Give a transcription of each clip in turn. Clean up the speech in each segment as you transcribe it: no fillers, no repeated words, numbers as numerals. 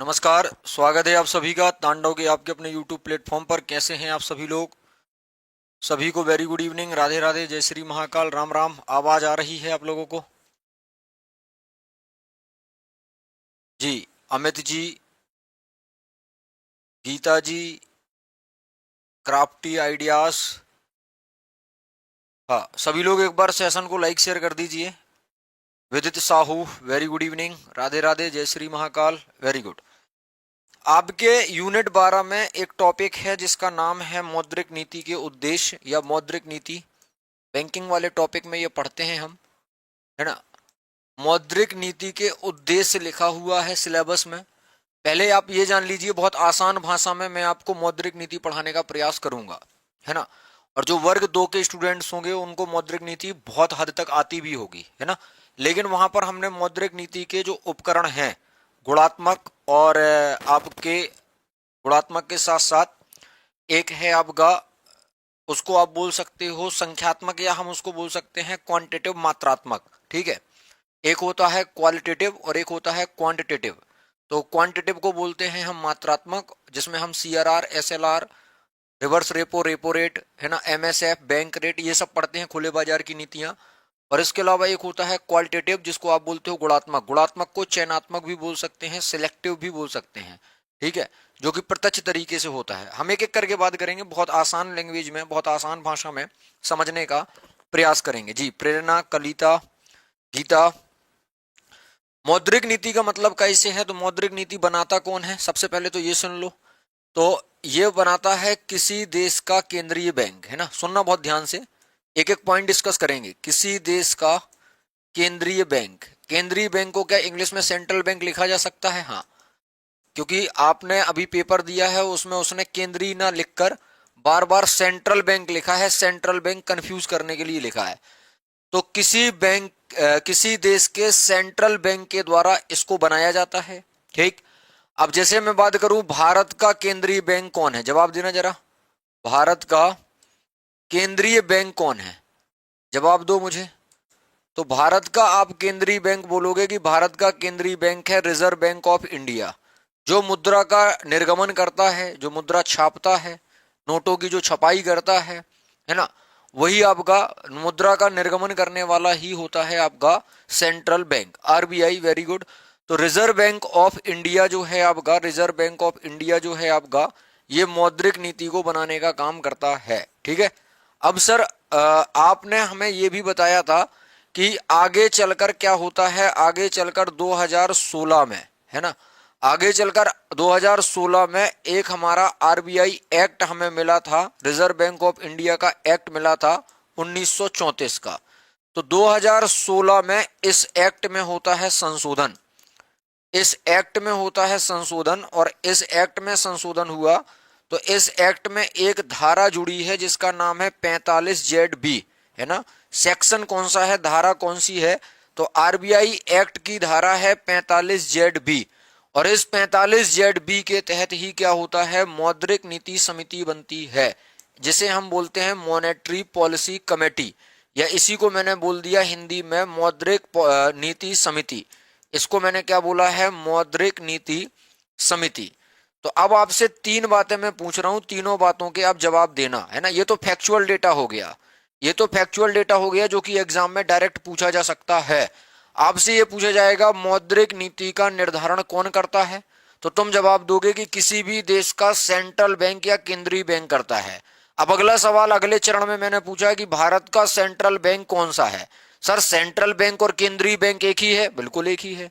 नमस्कार। स्वागत है आप सभी का तांडव के आपके अपने YouTube प्लेटफॉर्म पर। कैसे हैं आप सभी लोग? सभी को very good evening, Radhe Radhe, जय श्री महाकाल, राम राम। आवाज आ रही है आप लोगों को? जी। अमित जी, गीता जी, क्राफ्टी आइडियाज। हाँ, सभी लोग एक बार सेशन को लाइक शेयर कर दीजिए। विदित Sahu, very good evening, Radhe Radhe, जय श्री महाकाल, वेरी गुड। आपके यूनिट 12 में एक टॉपिक है जिसका नाम है मौद्रिक नीति के उद्देश्य या मौद्रिक नीति। बैंकिंग वाले टॉपिक में ये पढ़ते हैं हम, है ना। मौद्रिक नीति के उद्देश्य लिखा हुआ है सिलेबस में। पहले आप ये जान लीजिए, बहुत आसान भाषा में मैं आपको मौद्रिक नीति पढ़ाने का प्रयास करूंगा, है ना। और जो वर्ग 2 के स्टूडेंट्स होंगे उनको मौद्रिक नीति बहुत हद तक आती भी होगी, है ना। लेकिन वहां पर हमने मौद्रिक नीति के जो उपकरण हैं, गुणात्मक और आपके गुणात्मक के साथ साथ एक है आपका, उसको आप बोल सकते हो संख्यात्मक, या हम उसको बोल सकते हैं क्वांटिटेटिव, मात्रात्मक। ठीक है। एक होता है क्वालिटेटिव और एक होता है क्वांटिटेटिव। तो क्वांटिटेटिव को बोलते हैं हम मात्रात्मक, जिसमें हम CRR, SLR, reverse repo, repo rate, है ना, एमएसएफ, बैंक रेट, ये सब पढ़ते हैं, खुले बाजार की नीतियां। और इसके अलावा एक होता है क्वालिटेटिव, जिसको आप बोलते हो गुणात्मक। गुणात्मक को चयनात्मक भी बोल सकते हैं, सिलेक्टिव भी बोल सकते हैं। ठीक है। जो कि प्रत्यक्ष तरीके से होता है। हम एक एक करके बात करेंगे, बहुत आसान लैंग्वेज में, बहुत आसान भाषा में समझने का प्रयास करेंगे। जी, प्रेरणा, कलिता, गीता। मौद्रिक नीति का मतलब कैसे है? तो मौद्रिक नीति बनाता कौन है? सबसे पहले तो ये सुन लो। तो ये बनाता है किसी देश का केंद्रीय बैंक, है ना। सुनना बहुत ध्यान से, एक एक पॉइंट डिस्कस करेंगे। किसी देश का केंद्रीय बैंक। केंद्रीय बैंक को क्या इंग्लिश में सेंट्रल बैंक लिखा जा सकता है? हाँ, क्योंकि आपने अभी पेपर दिया है उसमें उसने केंद्रीय ना लिखकर बार बार सेंट्रल बैंक लिखा है। सेंट्रल बैंक कंफ्यूज करने के लिए लिखा है। तो किसी बैंक, किसी देश के सेंट्रल बैंक के द्वारा इसको बनाया जाता है। ठीक। अब जैसे मैं बात करूं, भारत का केंद्रीय बैंक कौन है? जवाब देना जरा। भारत का केंद्रीय बैंक कौन है? जवाब दो मुझे। तो भारत का आप केंद्रीय बैंक बोलोगे कि भारत का केंद्रीय बैंक है रिजर्व बैंक ऑफ इंडिया, जो मुद्रा का निर्गमन करता है, जो मुद्रा छापता है, नोटों की जो छपाई करता है ना। वही आपका मुद्रा का निर्गमन करने वाला ही होता है आपका central bank, RBI. Very good. तो रिजर्व बैंक ऑफ इंडिया जो है आपका, रिजर्व बैंक ऑफ इंडिया जो है आपका, ये मौद्रिक नीति को बनाने का काम करता है। ठीक है। अब सर, आपने हमें ये भी बताया था कि आगे चलकर क्या होता है, आगे चलकर 2016 में, है ना, आगे चलकर 2016 में एक हमारा आरबीआई एक्ट हमें मिला था, रिजर्व बैंक ऑफ इंडिया का एक्ट मिला था 1934 का। तो 2016 में इस एक्ट में होता है संशोधन, इस एक्ट में होता है संशोधन। और इस एक्ट में संशोधन हुआ तो इस एक्ट में एक धारा जुड़ी है जिसका नाम है 45 ZB, है ना। सेक्शन कौन सा है, धारा कौन सी है? तो आरबीआई एक्ट की धारा है 45 ZB। और इस 45 ZB के तहत ही क्या होता है, मौद्रिक नीति समिति बनती है, जिसे हम बोलते हैं मॉनेटरी पॉलिसी कमेटी, या इसी को मैंने बोल दिया हिंदी में मौद्रिक नीति समिति। इसको मैंने क्या बोला है, मौद्रिक नीति समिति। तो अब आपसे 3 बातें मैं पूछ रहा हूं, तीनों बातों के आप जवाब देना, है ना। ये तो फैक्चुअल डेटा हो गया, ये तो फैक्चुअल डेटा हो गया जो कि एग्जाम में डायरेक्ट पूछा जा सकता है। आपसे ये पूछा जाएगा मौद्रिक नीति का निर्धारण कौन करता है, तो तुम जवाब दोगे कि किसी भी देश का सेंट्रल बैंक या केंद्रीय बैंक करता है। अब अगला सवाल अगले चरण में मैंने पूछा कि भारत का सेंट्रल बैंक कौन सा है? सर, सेंट्रल बैंक और केंद्रीय बैंक एक ही है? बिल्कुल एक ही है।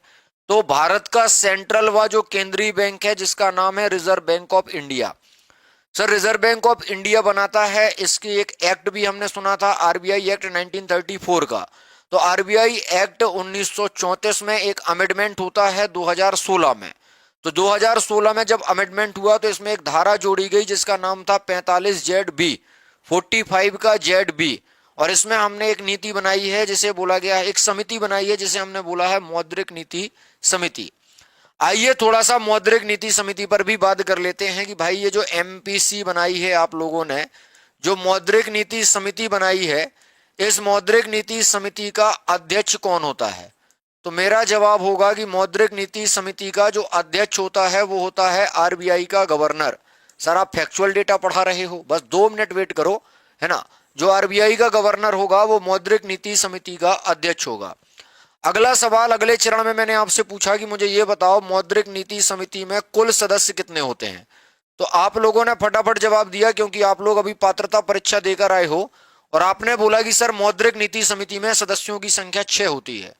तो भारत का सेंट्रल व जो केंद्रीय बैंक है जिसका नाम है reserve bank of India. Sir, reserve bank of India बनाता है, इसकी एक एक्ट भी हमने सुना था, आरबीआई एक्ट 1934 का। तो आरबीआई एक्ट 1934 में एक अमेंडमेंट होता है 2016 में। तो 2016 में जब अमेंडमेंट हुआ तो इसमें एक धारा जोड़ी गई जिसका नाम था 45 ZB, 45 का ZB। और इसमें हमने एक नीति बनाई है जिसे बोला गया है, एक समिति बनाई है जिसे हमने बोला है मौद्रिक नीति समिति। आइए थोड़ा सा मौद्रिक नीति समिति पर भी बात कर लेते हैं कि भाई ये जो एमपीसी बनाई है आप लोगों ने, जो मौद्रिक नीति समिति बनाई है, इस मौद्रिक नीति समिति का अध्यक्ष कौन होता है? तो मेरा जवाब होगा कि मौद्रिक नीति समिति का जो अध्यक्ष होता है वो होता है आरबीआई का गवर्नर। सर आप फैक्चुअल डेटा पढ़ा रहे हो, बस 2 मिनट वेट करो, है ना। जो आरबीआई का गवर्नर होगा वो मौद्रिक नीति समिति का अध्यक्ष होगा। अगला सवाल अगले चरण में मैंने आपसे पूछा कि मुझे ये बताओ मौद्रिक नीति समिति में कुल सदस्य कितने होते हैं। तो आप लोगों ने फटाफट जवाब दिया, क्योंकि आप लोग अभी पात्रता परीक्षा देकर आए हो, और आपने बोला कि सर मौद्रिक नीति समिति में सदस्यों की संख्या 6 होती है।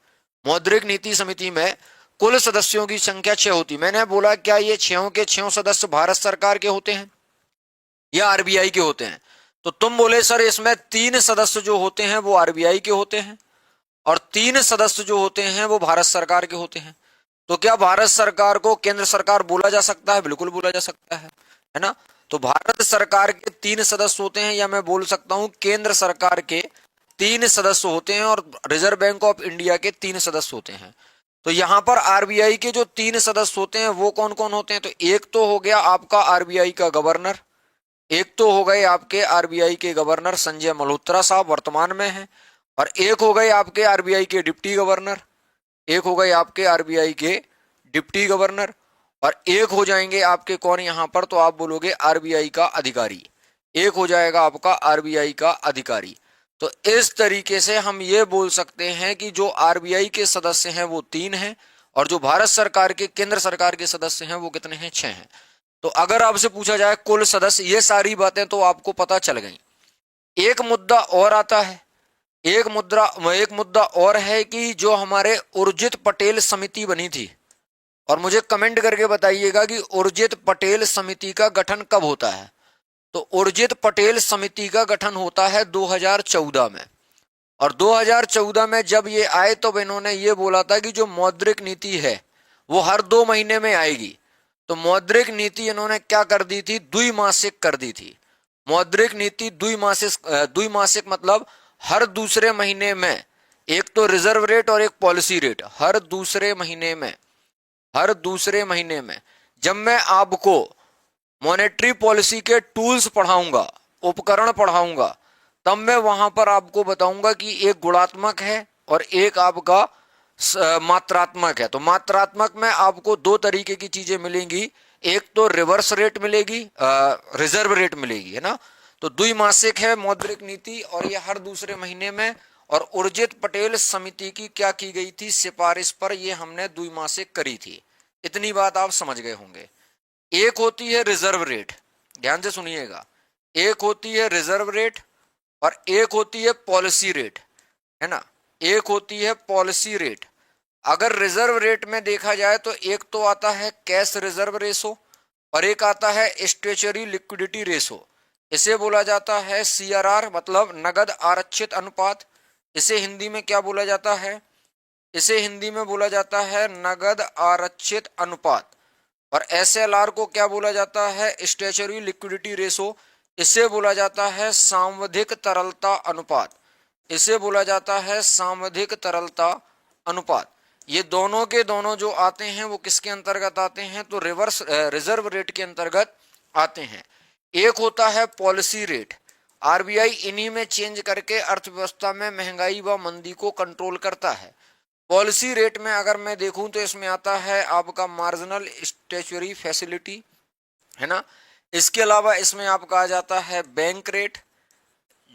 मौद्रिक नीति समिति में कुल सदस्यों की संख्या 6 होती। मैंने बोला क्या ये 6 के 6 सदस्य भारत सरकार के होते हैं या आरबीआई के होते हैं। तो तुम बोले सर इसमें 3 सदस्य जो होते हैं वो आरबीआई के होते हैं और 3 सदस्य जो होते हैं वो भारत सरकार के होते हैं। तो क्या भारत सरकार को केंद्र सरकार बोला जा सकता है? बिल्कुल बोला जा सकता है ना। तो भारत सरकार के 3 सदस्य होते हैं, या मैं बोल सकता हूं केंद्र सरकार के 3 सदस्य होते हैं, और रिजर्व बैंक ऑफ इंडिया के 3 सदस्य होते हैं। तो यहां पर आरबीआई के जो 3 सदस्य होते हैं वो कौन कौन होते हैं? तो एक तो हो गया आपका आरबीआई का गवर्नर, एक तो हो गए आपके आरबीआई के गवर्नर संजय मल्होत्रा साहब वर्तमान में हैं, और एक हो गए आपके आरबीआई के डिप्टी गवर्नर, एक हो गए आपके आरबीआई के डिप्टी गवर्नर, और एक हो जाएंगे आपके कौन यहां पर? तो आप बोलोगे आरबीआई का अधिकारी। एक हो जाएगा आपका आरबीआई का अधिकारी। तो इस तरीके से हम ये बोल सकते हैं कि जो आरबीआई के सदस्य हैं वो 3 हैं, और जो भारत सरकार के केंद्र सरकार के सदस्य हैं वो कितने हैं? 6 हैं। तो अगर आपसे पूछा जाए कुल सदस्य, ये सारी बातें तो आपको पता चल गई। एक मुद्दा और आता है, एक मुद्दा और है कि जो हमारे उर्जित पटेल समिति बनी थी, और मुझे कमेंट करके बताइएगा कि उर्जित पटेल समिति का गठन कब होता है। तो उर्जित पटेल समिति का गठन होता है 2014 में, और 2014 में जब ये आए तो इन्होंने ये बोला था कि जो मौद्रिक नीति है वो हर 2 महीने में आएगी। तो मौद्रिक नीति इन्होंने क्या कर दी थी? द्विमासिक कर दी थी। मौद्रिक नीति द्विमासिक मतलब हर दूसरे महीने में एक तो रिजर्व रेट और एक पॉलिसी रेट, हर दूसरे महीने में जब मैं आपको मॉनेटरी पॉलिसी के टूल्स पढ़ाऊंगा, उपकरण पढ़ाऊंगा, तब मैं वहां पर आपको बताऊंगा कि एक गुणात्मक है और एक आपका मात्रात्मक है। तो मात्रात्मक में आपको 2 तरीके की चीजें मिलेंगी, एक तो रिवर्स रेट मिलेगी, रिजर्व रेट मिलेगी, है ना। तो द्विमासिक है मौद्रिक नीति, और ये हर दूसरे महीने में, और उर्जित पटेल समिति की क्या की गई थी? सिफारिश पर ये हमने द्विमासिक करी थी। इतनी बात आप समझ गए होंगे। एक होती है रिजर्व रेट, ध्यान से सुनिएगा, एक होती है रिजर्व रेट और एक होती है पॉलिसी रेट, है ना। एक होती है पॉलिसी रेट। अगर रिजर्व रेट में देखा जाए तो एक तो आता है कैश रिजर्व रेशो, और एक आता है स्टेचुरी लिक्विडिटी रेशो। इसे बोला जाता है सीआरआर, मतलब नगद आरक्षित अनुपात। इसे हिंदी में क्या बोला जाता है? इसे हिंदी में बोला जाता है नगद आरक्षित अनुपात। और एसएलआर को क्या बोला जाता है? Statutory liquidity ratio. इसे बोला जाता है सांविधिक तरलता अनुपात। इसे बोला जाता है सांविधिक तरलता अनुपात। ये दोनों के दोनों जो आते हैं वो किसके अंतर्गत आते हैं? तो रिजर्व रेट के अंतर्गत आते हैं। एक होता है पॉलिसी रेट, आरबीआई इन्हीं में चेंज करके अर्थव्यवस्था में महंगाई व मंदी को कंट्रोल करता है। पॉलिसी रेट में अगर मैं देखूं तो इसमें आता है आपका मार्जिनल स्टेचुरी फैसिलिटी, है ना। इसके अलावा इसमें आपका आ जाता है बैंक रेट,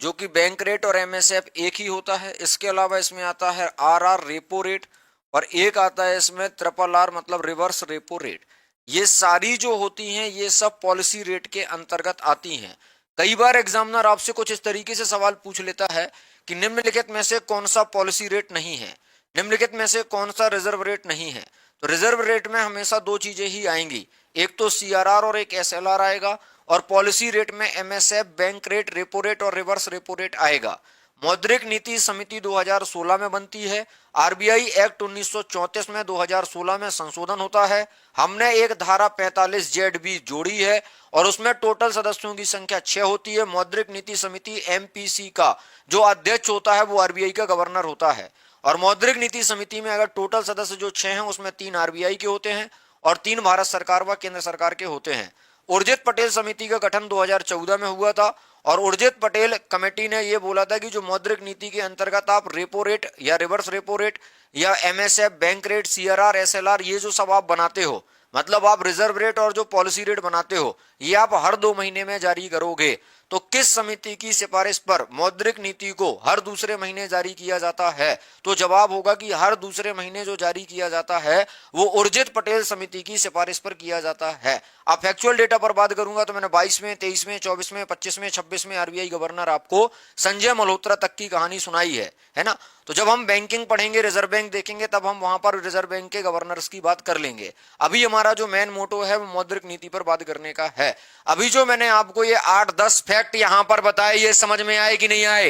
जो कि बैंक रेट और एमएसएफ एक ही होता है। इसके अलावा इसमें आता है आरआर रेपो रेट, और एक आता है इसमें ट्रिपल आर मतलब रिवर्स रेपो रेट। ये सारी जो होती हैं ये सब पॉलिसी रेट के अंतर्गत आती हैं। कई बार एग्जामिनर आपसे कुछ इस तरीके से सवाल पूछ लेता है कि निम्नलिखित में से कौन सा पॉलिसी रेट नहीं है, निम्नलिखित में से कौन सा रिजर्व रेट नहीं है। तो रिजर्व रेट में हमेशा 2 चीजें ही आएंगी, एक तो सीआरआर और एक एसएलआर आएगा, और पॉलिसी रेट में MSF, bank rate, repo rate और रिवर्स रेपो रेट आएगा। मौद्रिक नीति समिति 2016 में बनती है। आरबीआई एक्ट 1934 में 2016 में संशोधन होता है। हमने एक धारा 45 जेड भी जोड़ी है, और उसमें टोटल सदस्यों की संख्या 6 होती है। मौद्रिक नीति समिति एमपीसी का जो अध्यक्ष होता है वो आरबीआई का गवर्नर होता है। और मौद्रिक नीति समिति में अगर टोटल सदस्य जो 6 हैं उसमें 3 आरबीआई के होते हैं और 3 भारत सरकार व केंद्र सरकार के होते हैं। उर्जित पटेल समिति का गठन 2014 में हुआ था, और उर्जित पटेल कमेटी ने यह बोला था कि जो मौद्रिक नीति के अंतर्गत आप रेपो रेट या रिवर्स रेपो रेट या MSF, bank rate, CRR, SLR, ये जो सब आप बनाते हो, मतलब आप रिजर्व रेट और जो पॉलिसी रेट बनाते हो, ये आप हर 2 महीने में जारी करोगे। तो किस समिति की सिफारिश पर मौद्रिक नीति को हर दूसरे महीने जारी किया जाता है? तो जवाब होगा कि हर दूसरे महीने जो जारी किया जाता है वो उर्जित पटेल समिति की सिफारिश पर किया जाता है। अब फैक्चुअल डेटा पर बात करूंगा तो मैंने 22वें, 23वें, 24वें, 25वें, 26वें आरबीआई गवर्नर आपको संजय मल्होत्रा तक की कहानी सुनाई है ना। तो जब हम बैंकिंग पढ़ेंगे, रिजर्व बैंक देखेंगे, तब हम वहां पर रिजर्व बैंक के गवर्नर्स की बात कर लेंगे। अभी हमारा जो मेन मोटो है वो मौद्रिक नीति पर बात करने का है। अभी जो मैंने आपको ये 8-10 फैक्ट यहां पर बताए, ये समझ में आए कि नहीं आए?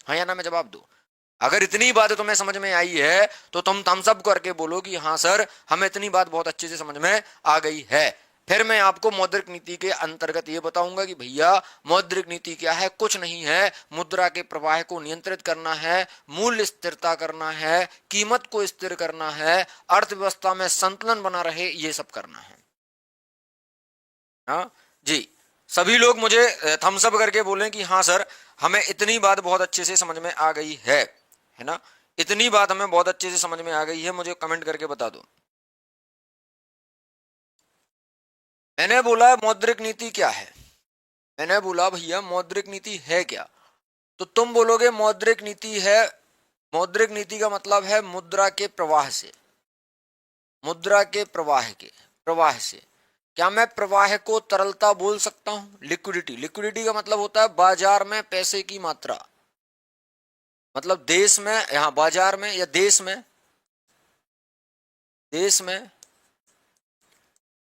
हाँ या ना में जवाब दो। अगर इतनी बात तुम्हें समझ में आई है तो तुम थम्स अप करके बोलो कि हाँ सर, हमें इतनी बात बहुत अच्छे से समझ में आ गई है। फिर मैं आपको मौद्रिक नीति के अंतर्गत ये बताऊंगा कि भैया मौद्रिक नीति क्या है। कुछ नहीं है, मुद्रा के प्रवाह को नियंत्रित करना है, मूल्य स्थिरता करना है, कीमत को स्थिर करना है, अर्थव्यवस्था में संतुलन बना रहे, ये सब करना है। हाँ जी, सभी लोग मुझे थम्स अप करके बोलें कि हाँ सर, हमें इतनी बात बहुत अच्छे से समझ में आ गई है ना। इतनी बात हमें बहुत अच्छे से समझ में आ गई है, मुझे कमेंट करके बता दो। मैंने बोला मौद्रिक नीति क्या है, मैंने बोला भैया मौद्रिक नीति है क्या, तो तुम बोलोगे मौद्रिक नीति है, मौद्रिक नीति का मतलब है मुद्रा के प्रवाह से, मुद्रा के प्रवाह से। क्या मैं प्रवाह को तरलता बोल सकता हूं? लिक्विडिटी, लिक्विडिटी का मतलब होता है बाजार में पैसे की मात्रा, मतलब देश में, यहां बाजार में या देश में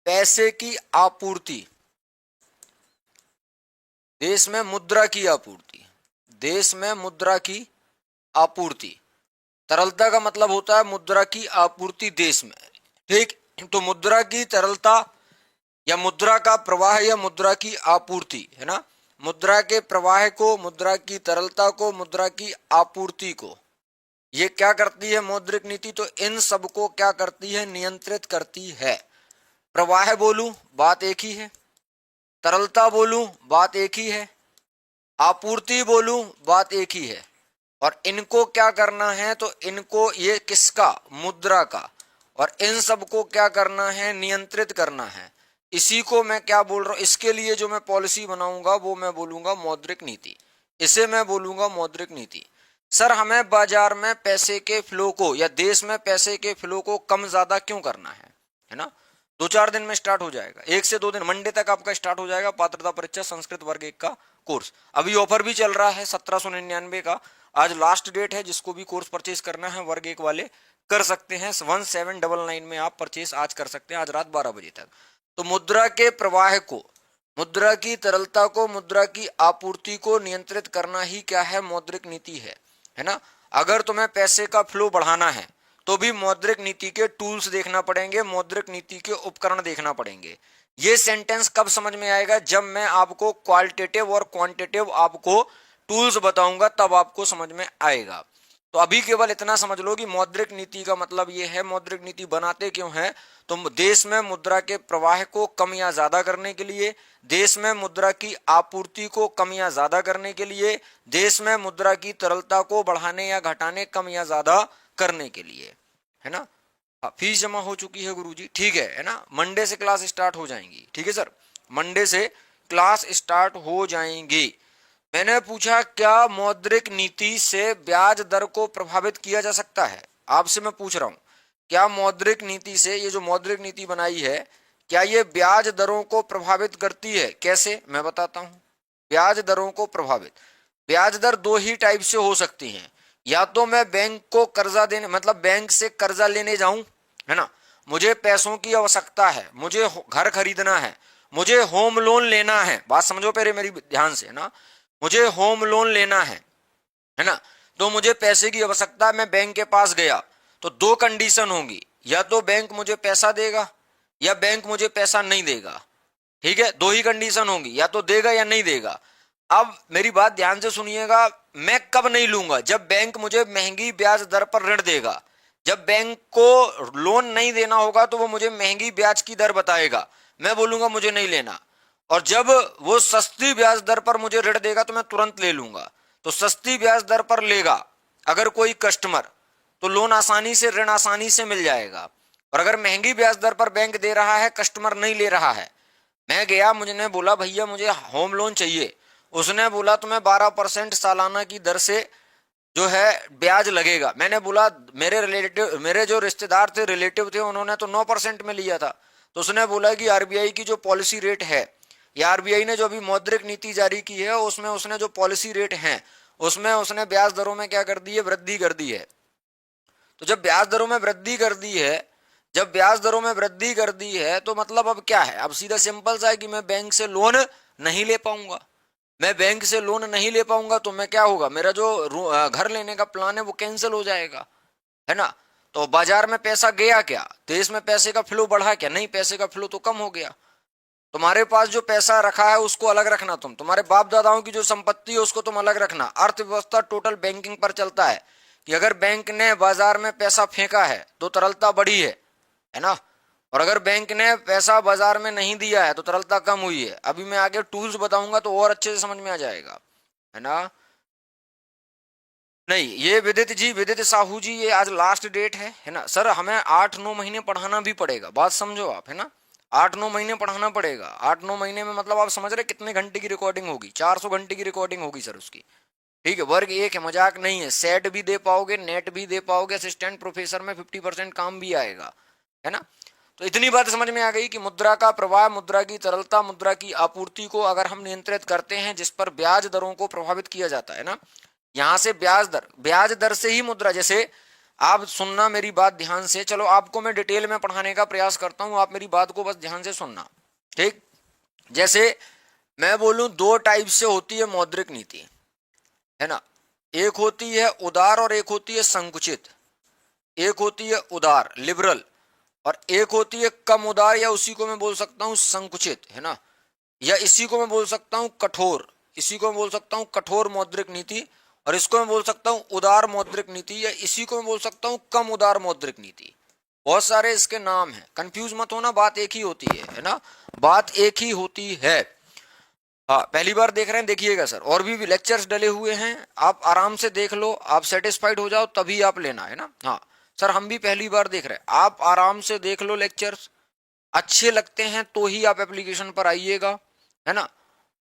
पैसे की आपूर्ति, देश में मुद्रा की आपूर्ति, देश में मुद्रा की आपूर्ति। तरलता का मतलब होता है मुद्रा की आपूर्ति देश में, ठीक। तो मुद्रा की तरलता या मुद्रा का प्रवाह या मुद्रा की आपूर्ति, है ना। मुद्रा के प्रवाह को, मुद्रा की तरलता को, मुद्रा की आपूर्ति को, ये क्या करती है मौद्रिक नीति? तो इन सबको क्या करती है? नियंत्रित करती है। प्रवाह बोलूं बात एक ही है, तरलता बोलूं बात एक ही है, आपूर्ति बोलूं बात एक ही है। और इनको क्या करना है? तो इनको, ये किसका? मुद्रा का। और इन सबको क्या करना है? नियंत्रित करना है। इसी को मैं क्या बोल रहा हूं? इसके लिए जो मैं पॉलिसी बनाऊंगा वो मैं बोलूंगा मौद्रिक नीति, इसे मैं बोलूंगा मौद्रिक नीति। सर, हमें बाजार में पैसे के फ्लो को या देश में पैसे के फ्लो को कम ज्यादा क्यों करना है ना। 2-4 दिन में स्टार्ट हो जाएगा, 1 से 2 दिन, मंडे तक आपका स्टार्ट हो जाएगा पात्रता परीक्षा संस्कृत वर्ग 1 का कोर्स। अभी ऑफर भी चल रहा है 1799 का, आज लास्ट डेट है। जिसको भी कोर्स परचेज करना है वर्ग 1 वाले कर सकते हैं, 1799 में आप परचेज आज कर सकते हैं, आज रात 12 बजे तक। तो मुद्रा के प्रवाह को, मुद्रा की तरलता को, मुद्रा की आपूर्ति को नियंत्रित करना ही क्या है? मौद्रिक नीति है ना। अगर तुम्हें पैसे का फ्लो बढ़ाना है तो भी मौद्रिक नीति के टूल्स देखना पड़ेंगे, मौद्रिक नीति के उपकरण देखना पड़ेंगे। ये सेंटेंस कब समझ में आएगा? जब मैं आपको क्वालिटेटिव और क्वांटिटेटिव आपको टूल्स बताऊंगा, तब आपको समझ में आएगा। तो अभी केवल इतना समझ लो कि मौद्रिक नीति का मतलब ये है, मौद्रिक नीति बनाते क्यों है? तो देश में मुद्रा के प्रवाह को कम या ज्यादा करने के लिए, देश में मुद्रा की आपूर्ति को कम या ज्यादा करने के लिए, देश में मुद्रा की तरलता को बढ़ाने या घटाने, कम या ज्यादा करने के लिए, है ना। फीस जमा हो चुकी है गुरुजी, ठीक है ना। मंडे से क्लास स्टार्ट हो जाएंगी, ठीक है सर, मंडे से क्लास स्टार्ट हो जाएंगी। मैंने पूछा क्या मौद्रिक नीति से ब्याज दर को प्रभावित किया जा सकता है? आपसे मैं पूछ रहा हूं, क्या मौद्रिक नीति से, ये जो मौद्रिक नीति बनाई है, क्या ये ब्याज दरों को प्रभावित करती है? कैसे, मैं बताता हूं। ब्याज दरों को प्रभावित, ब्याज दर 2 ही टाइप से हो सकती हैं। या तो मैं बैंक को कर्जा देने, मतलब बैंक से कर्जा लेने जाऊं, है ना, मुझे पैसों की आवश्यकता है, मुझे घर खरीदना है, मुझे होम लोन लेना है, बात समझो पहले मेरी ध्यान से, है ना। मुझे होम लोन लेना है ना, तो मुझे पैसे की आवश्यकता है, मैं बैंक के पास गया, तो 2 कंडीशन होंगी, या तो बैंक मुझे पैसा देगा या बैंक मुझे पैसा नहीं देगा, ठीक है। 2 ही कंडीशन होंगी, या तो देगा या नहीं देगा। अब मेरी बात ध्यान से सुनिएगा, मैं कब नहीं लूंगा? जब बैंक मुझे महंगी ब्याज दर पर ऋण देगा। जब बैंक को लोन नहीं देना होगा तो वो मुझे महंगी ब्याज की दर बताएगा, मैं बोलूंगा मुझे नहीं लेना। और जब वो सस्ती ब्याज दर पर मुझे ऋण देगा तो मैं तुरंत ले लूंगा। तो सस्ती ब्याज दर पर लेगा अगर कोई कस्टमर, तो लोन आसानी से, ऋण आसानी से मिल जाएगा। और अगर महंगी ब्याज दर पर बैंक दे रहा है, कस्टमर नहीं ले रहा है, मैं गया, मुझे बोला भैया मुझे होम लोन चाहिए, उसने बोला तुम्हें 12% सालाना की दर से जो है ब्याज लगेगा। मैंने बोला मेरे जो रिश्तेदार थे, रिलेटिव थे, उन्होंने तो 9% में लिया था। तो उसने बोला कि आरबीआई की जो पॉलिसी रेट है, या आरबीआई ने जो अभी मौद्रिक नीति जारी की है, उसमें उसने जो पॉलिसी रेट है उसमें उसने ब्याज दरों में क्या कर दी है, वृद्धि कर दी है। तो जब ब्याज दरों में वृद्धि कर दी है, जब ब्याज दरों में वृद्धि कर दी है, तो मतलब अब क्या है, अब सीधा सिंपल सा है कि मैं बैंक से लोन नहीं ले पाऊंगा। मैं बैंक से लोन नहीं ले पाऊंगा तो मैं क्या होगा, मेरा जो घर लेने का प्लान है वो कैंसिल हो जाएगा, है ना। तो बाजार में पैसा गया क्या, देश में पैसे का फ्लो बढ़ा क्या, नहीं, पैसे का फ्लो तो कम हो गया। तुम्हारे पास जो पैसा रखा है उसको अलग रखना, तुम्हारे बाप दादाओं की जो संपत्ति है उसको तुम अलग रखना। अर्थव्यवस्था टोटल बैंकिंग पर चलता है कि अगर बैंक ने बाजार में पैसा फेंका है तो तरलता बढ़ी है ना। और अगर बैंक ने पैसा बाजार में नहीं दिया है तो तरलता कम हुई है। अभी मैं आगे टूल्स बताऊंगा तो और अच्छे से समझ में आ जाएगा, है ना। नहीं, ये विदित साहू जी, ये आज लास्ट डेट है ना सर। हमें 8-9 महीने पढ़ाना भी पड़ेगा, बात समझो आप, है ना। 8-9 महीने पढ़ाना पड़ेगा। 8-9 महीने में मतलब आप समझ रहे कितने घंटे की रिकॉर्डिंग होगी, 400 घंटे की रिकॉर्डिंग होगी सर उसकी। ठीक है, वर्ग एक है, मजाक नहीं है। सेट भी दे पाओगे, नेट भी दे पाओगे, असिस्टेंट प्रोफेसर में 50% काम भी आएगा, है ना। तो इतनी बात समझ में आ गई कि मुद्रा का प्रवाह, मुद्रा की तरलता, मुद्रा की आपूर्ति को अगर हम नियंत्रित करते हैं, जिस पर ब्याज दरों को प्रभावित किया जाता है ना, यहां से ब्याज दर से ही मुद्रा, जैसे आप सुनना मेरी बात ध्यान से, चलो आपको मैं डिटेल में पढ़ाने का प्रयास करता हूं, आप मेरी बात को बस ध्यान से सुनना, ठीक। जैसे मैं बोलूं, दो टाइप से होती है मौद्रिक नीति, है ना। एक होती है उदार और एक होती है संकुचित। एक होती है उदार, लिबरल, और एक होती है कम उदार, या उसी को मैं बोल सकता हूं संकुचित, है ना। या इसी को मैं बोल सकता हूं कठोर, इसी को मैं बोल सकता हूं कठोर मौद्रिक नीति, और इसको मैं बोल सकता हूं उदार मौद्रिक नीति, या इसी को मैं बोल सकता हूं कम उदार मौद्रिक नीति। बहुत सारे इसके नाम हैं, कंफ्यूज मत होना, बात एक ही होती है ना, बात एक ही होती है। हाँ, पहली बार देख रहे हैं, देखिएगा सर, और भी लेक्चर्स डले हुए हैं, आप आराम से देख लो, आप सेटिस्फाइड हो जाओ तभी आप लेना, है ना। हाँ सर, हम भी पहली बार देख रहे हैं, आप आराम से देख लो लेक्चर्स, अच्छे लगते हैं तो ही आप एप्लीकेशन पर आइएगा, है ना।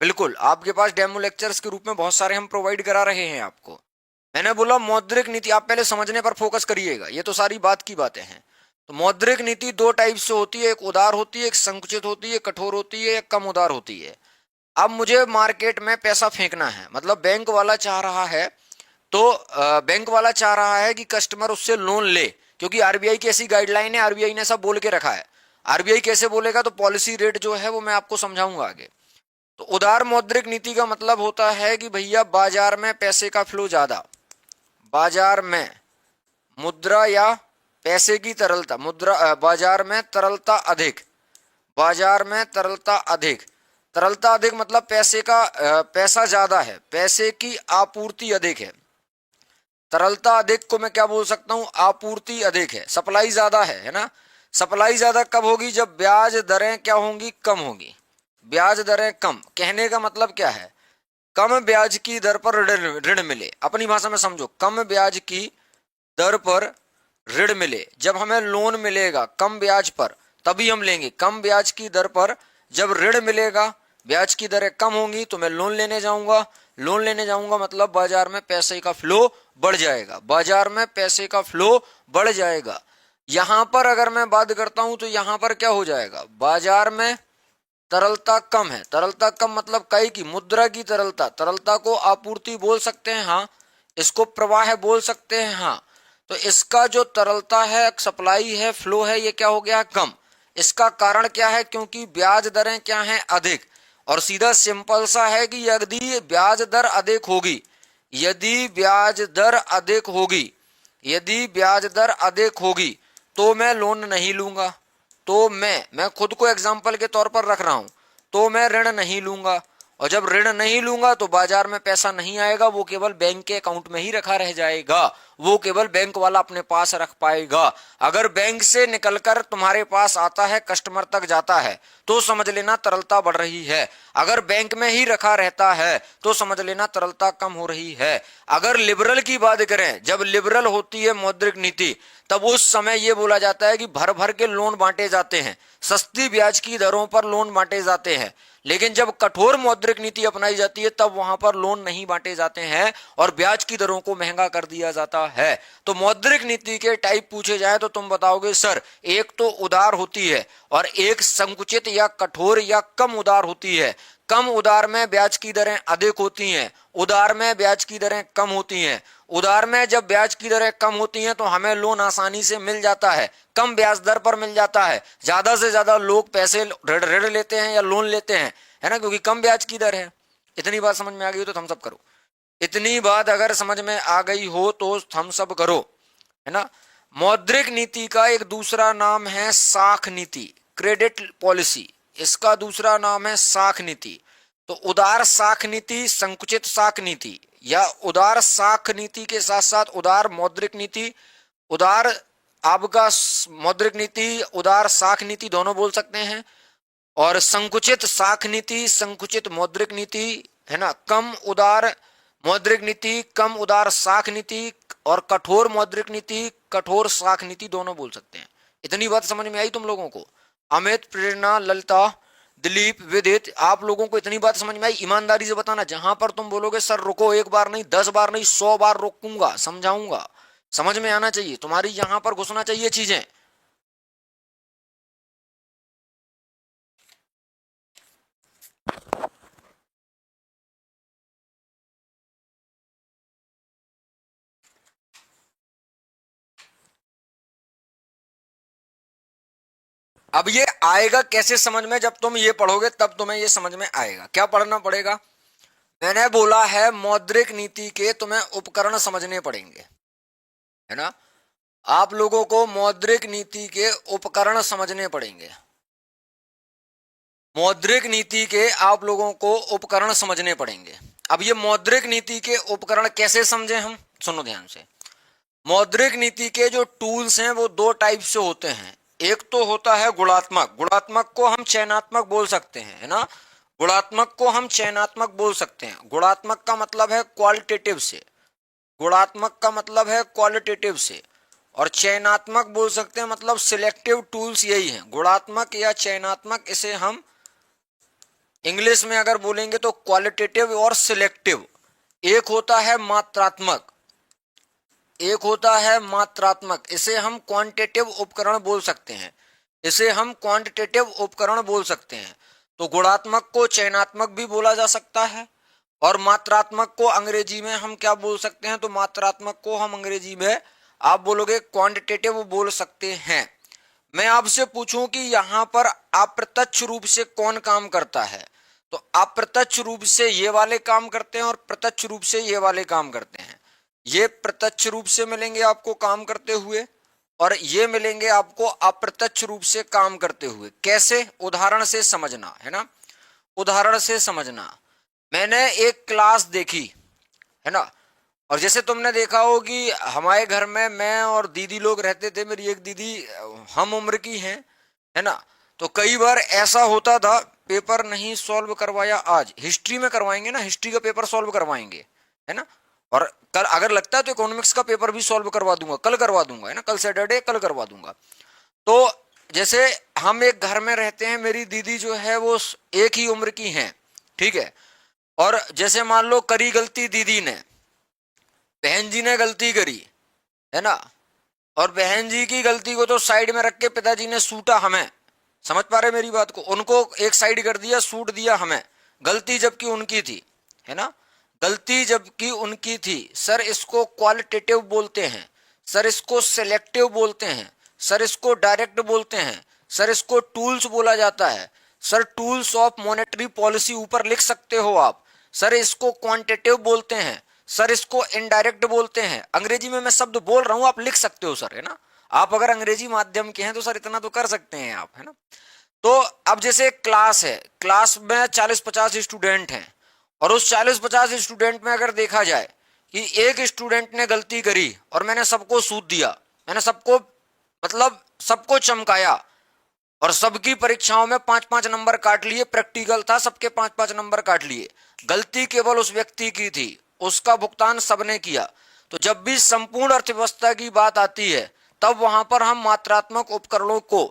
बिल्कुल, आपके पास डेमो लेक्चर्स के रूप में बहुत सारे हम प्रोवाइड करा रहे हैं आपको। मैंने बोला मौद्रिक नीति, आप पहले समझने पर फोकस करिएगा, ये तो सारी बात की बातें हैं। तो मौद्रिक नीति दो टाइप से होती है, एक उदार होती है, एक संकुचित होती है, कठोर होती है, एक कम उदार होती है। अब मुझे मार्केट में पैसा फेंकना है, मतलब बैंक वाला चाह रहा है, तो बैंक वाला चाह रहा है कि कस्टमर उससे लोन ले, क्योंकि आरबीआई की ऐसी गाइडलाइन है, आरबीआई ने सब बोल के रखा है। आरबीआई कैसे बोलेगा, तो पॉलिसी रेट जो है वो मैं आपको समझाऊंगा आगे। तो उदार मौद्रिक नीति का मतलब होता है कि भैया बाजार में पैसे का फ्लो ज्यादा, बाजार में मुद्रा या पैसे की तरलता, बाजार में तरलता अधिक, बाजार में तरलता अधिक, तरलता अधिक मतलब पैसा ज्यादा है, पैसे की आपूर्ति अधिक है। तरलता अधिक को मैं क्या बोल सकता हूं, आपूर्ति अधिक है, सप्लाई ज्यादा है ना। सप्लाई ज्यादा कब होगी, जब ब्याज दरें क्या होंगी, कम होगी। ब्याज दरें कम, कहने का मतलब क्या है, कम ब्याज की दर पर ऋण मिले, अपनी भाषा में समझो, कम ब्याज की दर पर ऋण मिले। जब हमें लोन मिलेगा कम ब्याज पर तभी हम लेंगे, कम ब्याज की दर पर जब ऋण मिलेगा, ब्याज की दरें कम होंगी तो मैं लोन लेने जाऊंगा। लोन लेने जाऊंगा मतलब बाजार में पैसे का फ्लो बढ़ जाएगा, बाजार में पैसे का फ्लो बढ़ जाएगा। यहां पर अगर मैं बात करता हूं तो यहां पर क्या हो जाएगा, बाजार में तरलता कम है। तरलता कम मतलब कई की मुद्रा की तरलता, तरलता को आपूर्ति बोल सकते हैं, हाँ, इसको प्रवाह बोल सकते हैं, हाँ। तो इसका जो तरलता है, सप्लाई है, फ्लो है, ये क्या हो गया, कम। इसका कारण क्या है, क्योंकि ब्याज दरें क्या हैं, अधिक। और सीधा सिंपल सा है कि यदि ब्याज दर अधिक होगी, यदि ब्याज दर अधिक होगी, यदि ब्याज दर अधिक होगी तो मैं लोन नहीं लूंगा। तो मैं खुद को एग्जाम्पल के तौर पर रख रहा हूं, तो मैं ऋण नहीं लूंगा। और जब ऋण नहीं लूंगा तो बाजार में पैसा नहीं आएगा, वो केवल बैंक के अकाउंट में ही रखा रह जाएगा, वो केवल बैंक वाला अपने पास रख पाएगा। अगर बैंक से निकलकर तुम्हारे पास आता है, कस्टमर तक जाता है, तो समझ लेना तरलता बढ़ रही है। अगर बैंक में ही रखा रहता है तो समझ लेना तरलता कम हो रही है। अगर लिबरल की बात करें, जब लिबरल होती है मौद्रिक नीति, तब उस समय यह बोला जाता है कि भर भर के लोन बांटे जाते हैं, सस्ती ब्याज की दरों पर लोन बांटे जाते हैं। लेकिन जब कठोर मौद्रिक नीति अपनाई जाती है तब वहां पर लोन नहीं बांटे जाते हैं और ब्याज की दरों को महंगा कर दिया जाता है। तो मौद्रिक नीति के टाइप पूछे जाए तो तुम बताओगे सर, एक तो उदार होती है और एक संकुचित या कठोर या कम उदार होती है। कम उदार में ब्याज की दरें अधिक होती हैं, उदार में ब्याज की दरें कम होती हैं। उदार में जब ब्याज की दरें कम होती हैं तो हमें लोन आसानी से मिल जाता है, कम ब्याज दर पर मिल जाता है। ज्यादा से ज्यादा लोग पैसे ऋण लेते हैं या लोन लेते हैं, है ना, क्योंकि कम ब्याज की दर है। इतनी बात समझ में आ गई हो तो थम्स अप करो। इतनी बात अगर समझ में आ गई हो तो थम्स अप करो, है ना। मौद्रिक नीति का एक दूसरा नाम है साख नीति, क्रेडिट पॉलिसी। इसका दूसरा नाम है साख नीति। तो उदार साख नीति, संकुचित साख नीति, या उदार साख नीति के साथ साथ उदार मौद्रिक नीति, उदार आपका मौद्रिक नीति, उदार साख नीति दोनों बोल सकते हैं। और संकुचित साख नीति, संकुचित मौद्रिक नीति, है ना, कम उदार मौद्रिक नीति, कम उदार साख नीति, और कठोर मौद्रिक नीति, कठोर साख नीति दोनों बोल सकते हैं। इतनी बात समझ में आई तुम लोगों को? अमित, प्रेरणा, ललिता, दिलीप, विदित, आप लोगों को इतनी बात समझ में आई? ईमानदारी से बताना। जहां पर तुम बोलोगे सर रुको, एक बार नहीं 10 बार नहीं 100 बार रोकूंगा, समझाऊंगा, समझ में आना चाहिए, तुम्हारी यहां पर घुसना चाहिए चीजें। अब ये आएगा कैसे समझ में? जब तुम ये पढ़ोगे तब तुम्हें ये समझ में आएगा। क्या पढ़ना पड़ेगा? मैंने बोला है मौद्रिक नीति के तुम्हें उपकरण समझने पड़ेंगे, है ना। आप लोगों को मौद्रिक नीति के उपकरण समझने पड़ेंगे। मौद्रिक नीति के आप लोगों को उपकरण समझने पड़ेंगे। अब ये मौद्रिक नीति के उपकरण कैसे समझे हम? सुनो ध्यान से। मौद्रिक नीति के जो टूल्स हैं वो दो टाइप से होते हैं। एक तो होता है गुणात्मक, गुणात्मक को हम चयनात्मक बोल सकते हैं, है ना। गुणात्मक को हम चयनात्मक बोल सकते हैं। गुणात्मक का मतलब है क्वालिटेटिव से, गुणात्मक का मतलब है क्वालिटेटिव से, और चयनात्मक बोल सकते हैं, मतलब सिलेक्टिव टूल्स यही हैं, गुणात्मक या चयनात्मक। इसे हम इंग्लिश में अगर बोलेंगे तो क्वालिटेटिव और सिलेक्टिव। एक होता है मात्रात्मक, एक होता है मात्रात्मक, इसे हम क्वांटिटेटिव उपकरण बोल सकते हैं, इसे हम क्वांटिटेटिव उपकरण बोल सकते हैं। तो गुणात्मक को चयनात्मक भी बोला जा सकता है, और मात्रात्मक को अंग्रेजी में हम क्या बोल सकते हैं? तो मात्रात्मक को हम अंग्रेजी में आप बोलोगे क्वांटिटेटिव बोल सकते हैं। मैं आपसे पूछूं कि यहां पर अप्रत्यक्ष रूप से कौन काम करता है, तो अप्रत्यक्ष रूप से ये वाले काम करते हैं और प्रत्यक्ष रूप से ये वाले काम करते हैं। ये प्रत्यक्ष रूप से मिलेंगे आपको काम करते हुए, और ये मिलेंगे आपको अप्रत्यक्ष रूप से काम करते हुए। कैसे? उदाहरण से समझना, है ना, उदाहरण से समझना। मैंने एक क्लास देखी, है ना, और जैसे तुमने देखा हो कि हमारे घर में मैं और दीदी लोग रहते थे। मेरी एक दीदी हम उम्र की हैं, है ना। तो कई बार ऐसा होता था, पेपर नहीं सॉल्व करवाया आज, हिस्ट्री में करवाएंगे ना, हिस्ट्री का पेपर सॉल्व करवाएंगे, है ना। और कल अगर लगता है तो इकोनॉमिक्स का पेपर भी सॉल्व करवा दूंगा, कल करवा दूंगा, है ना, कल सैटरडे, कल करवा दूंगा। तो जैसे हम एक घर में रहते हैं, मेरी दीदी जो है वो एक ही उम्र की हैं, ठीक है। और जैसे मान लो करी गलती दीदी ने, बहन जी ने गलती करी, है ना, और बहन जी की गलती को तो साइड में रख के पिताजी ने सूटा हमें। समझ पा रहे मेरी बात को? उनको एक साइड कर दिया, सूट दिया हमें, गलती जबकि उनकी थी, है ना, गलती जबकि उनकी थी। सर इसको क्वालिटेटिव बोलते हैं, सर इसको सिलेक्टिव बोलते हैं, सर इसको डायरेक्ट बोलते हैं, सर इसको टूल्स बोला जाता है। Sir tools of monetary policy ऊपर लिख सकते हो आप। सर इसको क्वांटिटेटिव बोलते हैं, सर इसको इनडायरेक्ट बोलते हैं। अंग्रेजी में मैं शब्द बोल रहा हूं, आप लिख सकते हो सर, है ना। आप अगर अंग्रेजी माध्यम के हैं तो सर इतना तो कर सकते हैं आप, है ना। तो अब जैसे क्लास है, क्लास में 40-50 स्टूडेंट हैं, और उस 40-50 स्टूडेंट में अगर देखा जाए कि एक स्टूडेंट ने गलती करी और मैंने सबको सूद दिया, मैंने सबको मतलब सबको चमकाया और सबकी परीक्षाओं में 5-5 नंबर काट लिए, प्रैक्टिकल था सबके 5-5 नंबर काट लिए, गलती केवल उस व्यक्ति की थी, उसका भुगतान सबने किया। तो जब भी संपूर्ण अर्थव्यवस्था की बात आती है तब वहां पर हम मात्रात्मक उपकरणों को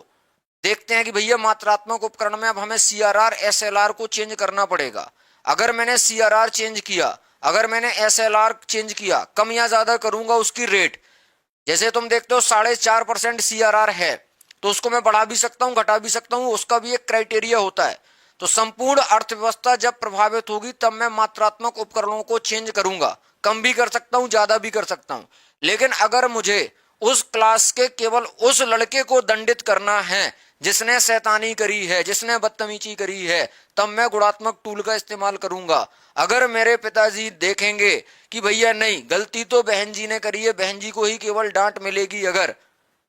देखते हैं कि भैया मात्रात्मक उपकरण में अब हमें सीआरआर एसएलआर को चेंज करना पड़ेगा। अगर मैंने सीआरआर चेंज किया, अगर मैंने एसएलआर चेंज किया, कम या ज्यादा करूंगा उसकी रेट, जैसे तुम देखते हो 4.5% सीआरआर है तो उसको मैं बढ़ा भी सकता हूं, घटा भी सकता हूं, उसका भी एक क्राइटेरिया होता है। तो संपूर्ण अर्थव्यवस्था जब प्रभावित होगी तब मैं मात्रात्मक उपकरणों को चेंज करूंगा, कम भी कर सकता हूं, ज्यादा भी कर सकता हूं। लेकिन अगर मुझे उस क्लास के केवल उस लड़के को दंडित करना है जिसने शैतानी करी है, जिसने बदतमीजी करी है, तब मैं गुणात्मक टूल का इस्तेमाल करूंगा। अगर मेरे पिताजी देखेंगे कि भैया नहीं, गलती तो बहन जी ने करी है, बहन जी को ही केवल डांट मिलेगी अगर,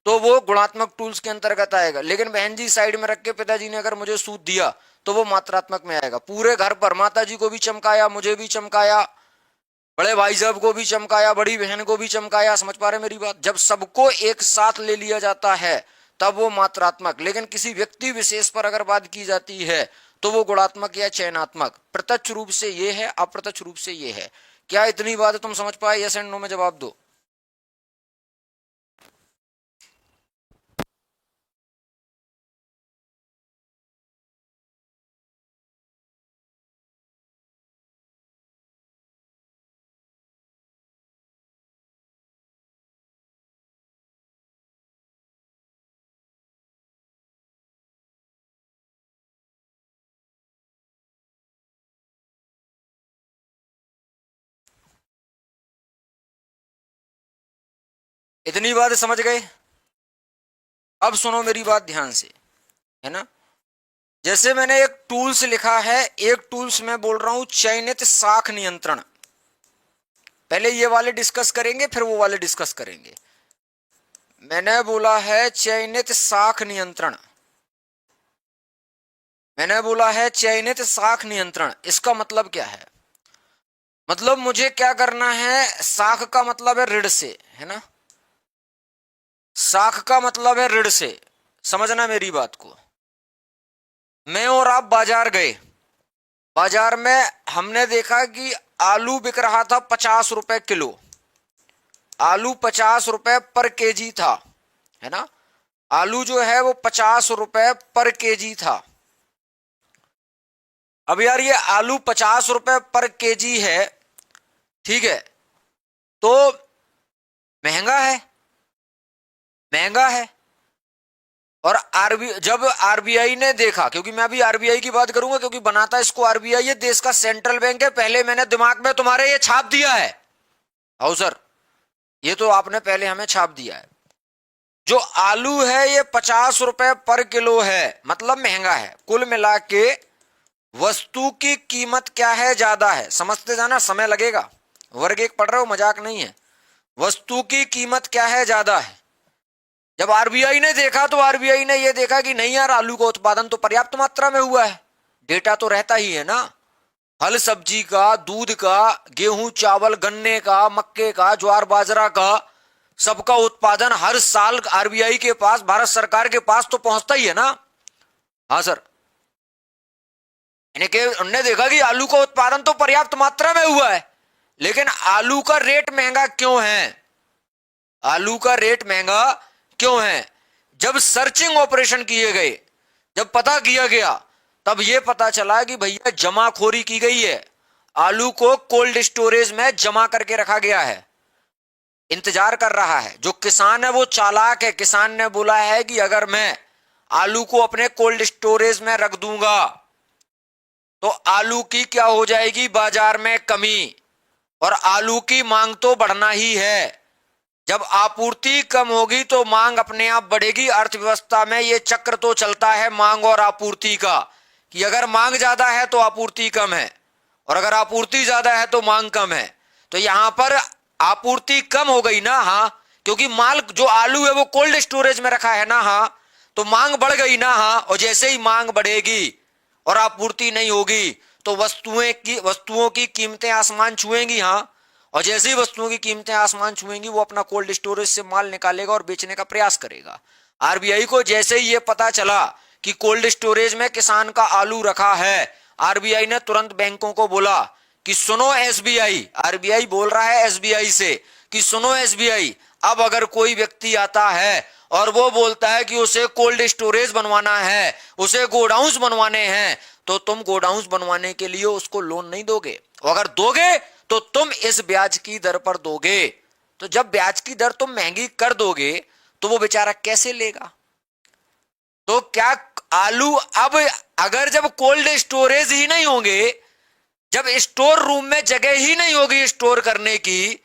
तो वो गुणात्मक टूल्स के अंतर्गत आएगा। लेकिन बहन जी साइड में रख के पिताजी ने अगर मुझे सूद दिया तो वो मात्रात्मक में आएगा। पूरे घर पर माता जी को भी चमकाया, मुझे भी चमकाया, बड़े भाई साहब को भी चमकाया, बड़ी बहन को भी चमकाया, समझ पा रहे मेरी बात? जब सबको एक साथ ले लिया जाता है तब वो मात्रात्मक। लेकिन किसी व्यक्ति विशेष पर अगर बात की जाती है तो वो गुणात्मक या चयनात्मक। प्रत्यक्ष रूप से ये है, अप्रत्यक्ष रूप से ये है। क्या इतनी बात तुम समझ पाए? यस एंड नो में जवाब दो। इतनी बात समझ गए? अब सुनो मेरी बात ध्यान से, है ना। जैसे मैंने एक टूल्स लिखा है, एक टूल्स में बोल रहा हूं चयनित साख नियंत्रण। पहले ये वाले डिस्कस करेंगे फिर वो वाले डिस्कस करेंगे। मैंने बोला है चयनित साख नियंत्रण, मैंने बोला है चयनित साख नियंत्रण। इसका मतलब क्या है? मतलब मुझे क्या करना है, साख का मतलब है ऋण से, है ना। साख का मतलब है ऋण से, समझना मेरी बात को। मैं और आप बाजार गए, बाजार में हमने देखा कि आलू बिक रहा था 50 रुपए किलो, आलू 50 रुपए पर केजी था, है ना। आलू जो है वो 50 रुपए पर केजी था। अब यार ये आलू 50 रुपए पर केजी है, ठीक है, तो महंगा है, महंगा है। और जब आरबीआई ने देखा, क्योंकि मैं अभी आरबीआई की बात करूंगा क्योंकि बनाता इसको आरबीआई है, देश का सेंट्रल बैंक है। पहले मैंने दिमाग में तुम्हारे ये छाप दिया है, हाउ सर, ये तो आपने पहले हमें छाप दिया है। जो आलू है ये 50 रुपए पर किलो है, मतलब महंगा है। कुल मिला के वस्तु की कीमत क्या है, ज्यादा है। समझते जाना, समय लगेगा, वर्ग एक पढ़ रहे हो, मजाक नहीं है। वस्तु की कीमत क्या है, ज्यादा है। जब आरबीआई ने देखा तो आरबीआई ने यह देखा कि नहीं यार, आलू का उत्पादन तो पर्याप्त मात्रा में हुआ है, डेटा तो रहता ही है ना। फल सब्जी का, दूध का, गेहूं चावल गन्ने का, मक्के का, ज्वार बाजरा का, सबका उत्पादन हर साल आरबीआई के पास, भारत सरकार के पास तो पहुंचता ही है ना। हाँ सर, उन्होंने देखा कि आलू का उत्पादन तो पर्याप्त मात्रा में हुआ है, लेकिन आलू का रेट महंगा क्यों है, आलू का रेट महंगा क्यों है? जब सर्चिंग ऑपरेशन किए गए, जब पता किया गया, तब यह पता चला कि भैया जमाखोरी की गई है, आलू को कोल्ड स्टोरेज में जमा करके रखा गया है, इंतजार कर रहा है। जो किसान है वो चालाक है, किसान ने बोला है कि अगर मैं आलू को अपने कोल्ड स्टोरेज में रख दूंगा तो आलू की क्या हो जाएगी, बाजार में कमी, और आलू की मांग तो बढ़ना ही है। जब आपूर्ति कम होगी तो मांग अपने आप बढ़ेगी। अर्थव्यवस्था में यह चक्र तो चलता है मांग और आपूर्ति का, कि अगर मांग ज्यादा है तो आपूर्ति कम है, और अगर आपूर्ति ज्यादा है तो मांग कम है। तो यहां पर आपूर्ति कम हो गई ना, हाँ, क्योंकि माल जो आलू है वो कोल्ड स्टोरेज में रखा है ना, हाँ, तो मांग बढ़ गई ना, हाँ। और जैसे ही मांग बढ़ेगी और आपूर्ति नहीं होगी तो वस्तुओं की कीमतें आसमान छुएंगी, हाँ। और जैसे ही वस्तुओं की कीमतें आसमान छुएंगी वो अपना कोल्ड स्टोरेज से माल निकालेगा और बेचने का प्रयास करेगा। आरबीआई को जैसे ही ये पता चला कि कोल्ड स्टोरेज में किसान का आलू रखा है, आरबीआई ने तुरंत बैंकों को बोला कि सुनो एसबीआई, आरबीआई बोल रहा है एसबीआई से कि सुनो एसबीआई, अब अगर कोई व्यक्ति आता है और वो बोलता है कि उसे कोल्ड स्टोरेज बनवाना है, उसे गोडाउंस बनवाने हैं, तो तुम गोडाउंस बनवाने के लिए उसको लोन नहीं दोगे, अगर दोगे तो तुम इस ब्याज की दर पर दोगे। तो जब ब्याज की दर तुम महंगी कर दोगे तो वो बेचारा कैसे लेगा? तो क्या आलू अब अगर जब कोल्ड स्टोरेज ही नहीं होंगे, जब स्टोर रूम में जगह ही नहीं होगी स्टोर करने की,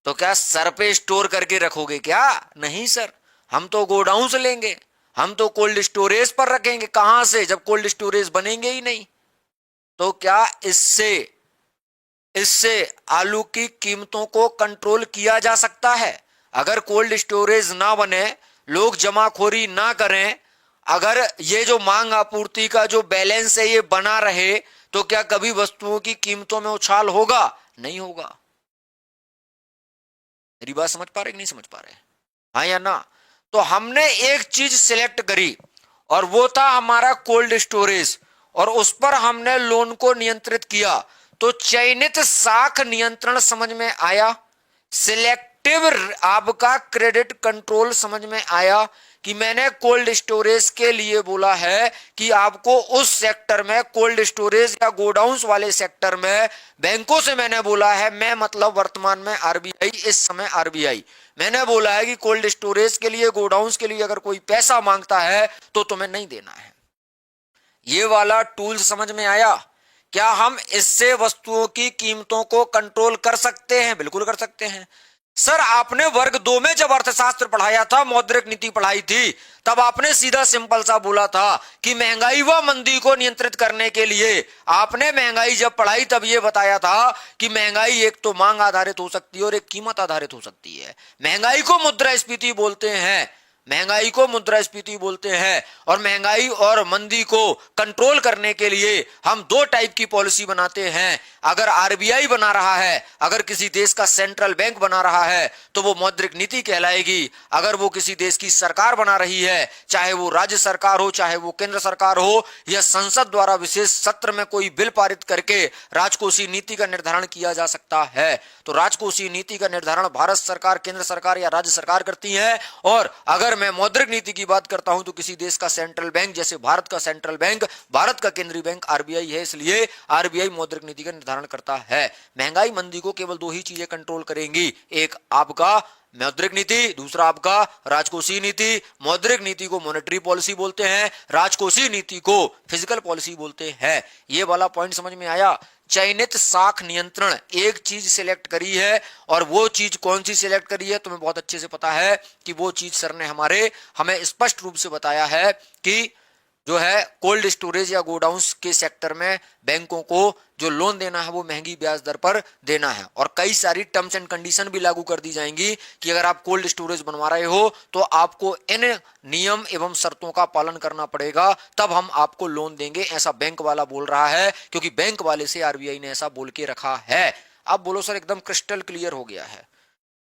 तो क्या सर पे स्टोर करके रखोगे क्या? नहीं सर, हम तो गोडाउन से लेंगे, हम तो कोल्ड स्टोरेज पर रखेंगे। कहां से, जब कोल्ड स्टोरेज बनेंगे ही नहीं। तो क्या इससे इससे आलू की कीमतों को कंट्रोल किया जा सकता है? अगर कोल्ड स्टोरेज ना बने, लोग जमाखोरी ना करें, अगर ये जो मांग आपूर्ति का जो बैलेंस है ये बना रहे, तो क्या कभी वस्तुओं की कीमतों में उछाल होगा? नहीं होगा। मेरी बात समझ पा रहे कि नहीं समझ पा रहे? हाँ या ना? तो हमने एक चीज सिलेक्ट करी और वो था हमारा कोल्ड स्टोरेज, और उस पर हमने लोन को नियंत्रित किया। तो चयनित साख नियंत्रण समझ में आया, सिलेक्टिव आपका क्रेडिट कंट्रोल समझ में आया कि मैंने कोल्ड स्टोरेज के लिए बोला है कि आपको उस सेक्टर में, कोल्ड स्टोरेज या गोडाउंस वाले सेक्टर में, बैंकों से मैंने बोला है, मैं मतलब वर्तमान में आरबीआई, इस समय आरबीआई, मैंने बोला है कि कोल्ड स्टोरेज के लिए, गोडाउंस के लिए अगर कोई पैसा मांगता है तो तुम्हें नहीं देना है। ये वाला टूल्स समझ में आया? क्या हम इससे वस्तुओं की कीमतों को कंट्रोल कर सकते हैं? बिल्कुल कर सकते हैं। सर आपने वर्ग 2 में जब अर्थशास्त्र पढ़ाया था, मौद्रिक नीति पढ़ाई थी, तब आपने सीधा सिंपल सा बोला था कि महंगाई व मंदी को नियंत्रित करने के लिए, आपने महंगाई जब पढ़ाई तब यह बताया था कि महंगाई एक तो मांग आधारित हो सकती है और एक कीमत आधारित हो सकती है। महंगाई को मुद्रास्फीति बोलते हैं, महंगाई को मुद्रास्फीति बोलते हैं, और महंगाई और मंदी को कंट्रोल करने के लिए हम दो टाइप की पॉलिसी बनाते हैं। अगर आरबीआई बना रहा है, अगर किसी देश का सेंट्रल बैंक बना रहा है, तो वो मौद्रिक नीति कहलाएगी। अगर वो किसी देश की सरकार बना रही है, चाहे वो राज्य सरकार हो, चाहे वो केंद्र सरकार हो, या संसद द्वारा विशेष सत्र में कोई बिल पारित करके राजकोषीय नीति का निर्धारण किया जा सकता है। तो राजकोषीय नीति का निर्धारण भारत सरकार, केंद्र सरकार या राज्य सरकार करती है। और अगर मैं मौद्रिक नीति की बात करता हूं तो किसी देश का सेंट्रल बैंक, जैसे भारत का सेंट्रल बैंक, भारत का केंद्रीय बैंक आरबीआई है, इसलिए आरबीआई मौद्रिक नीति का निर्धारण करता है। महंगाई मंदी को केवल दो ही चीजें कंट्रोल करेंगी, एक आपका मौद्रिक नीति, दूसरा आपका राजकोषीय नीति। मौद्रिक नीति को मॉनेटरी पॉलिसी बोलते हैं, राजकोषीय नीति को फिजिकल पॉलिसी बोलते हैं। ये वाला पॉइंट समझ में आया? चयनित साख नियंत्रण, एक चीज सिलेक्ट करी है, और वो चीज कौन सी सिलेक्ट करी है तुम्हें बहुत अच्छे से पता है कि वो चीज सर ने हमें स्पष्ट रूप से बताया है कि जो है कोल्ड स्टोरेज या गोडाउंस के सेक्टर में बैंकों को जो लोन देना है वो महंगी ब्याज दर पर देना है। और कई सारी टर्म्स एंड कंडीशन भी लागू कर दी जाएंगी कि अगर आप कोल्ड स्टोरेज बनवा रहे हो तो आपको इन नियम एवं शर्तों का पालन करना पड़ेगा, तब हम आपको लोन देंगे, ऐसा बैंक वाला बोल रहा है, क्योंकि बैंक वाले से आरबीआई ने ऐसा बोल के रखा है। अब बोलो सर एकदम क्रिस्टल क्लियर हो गया है?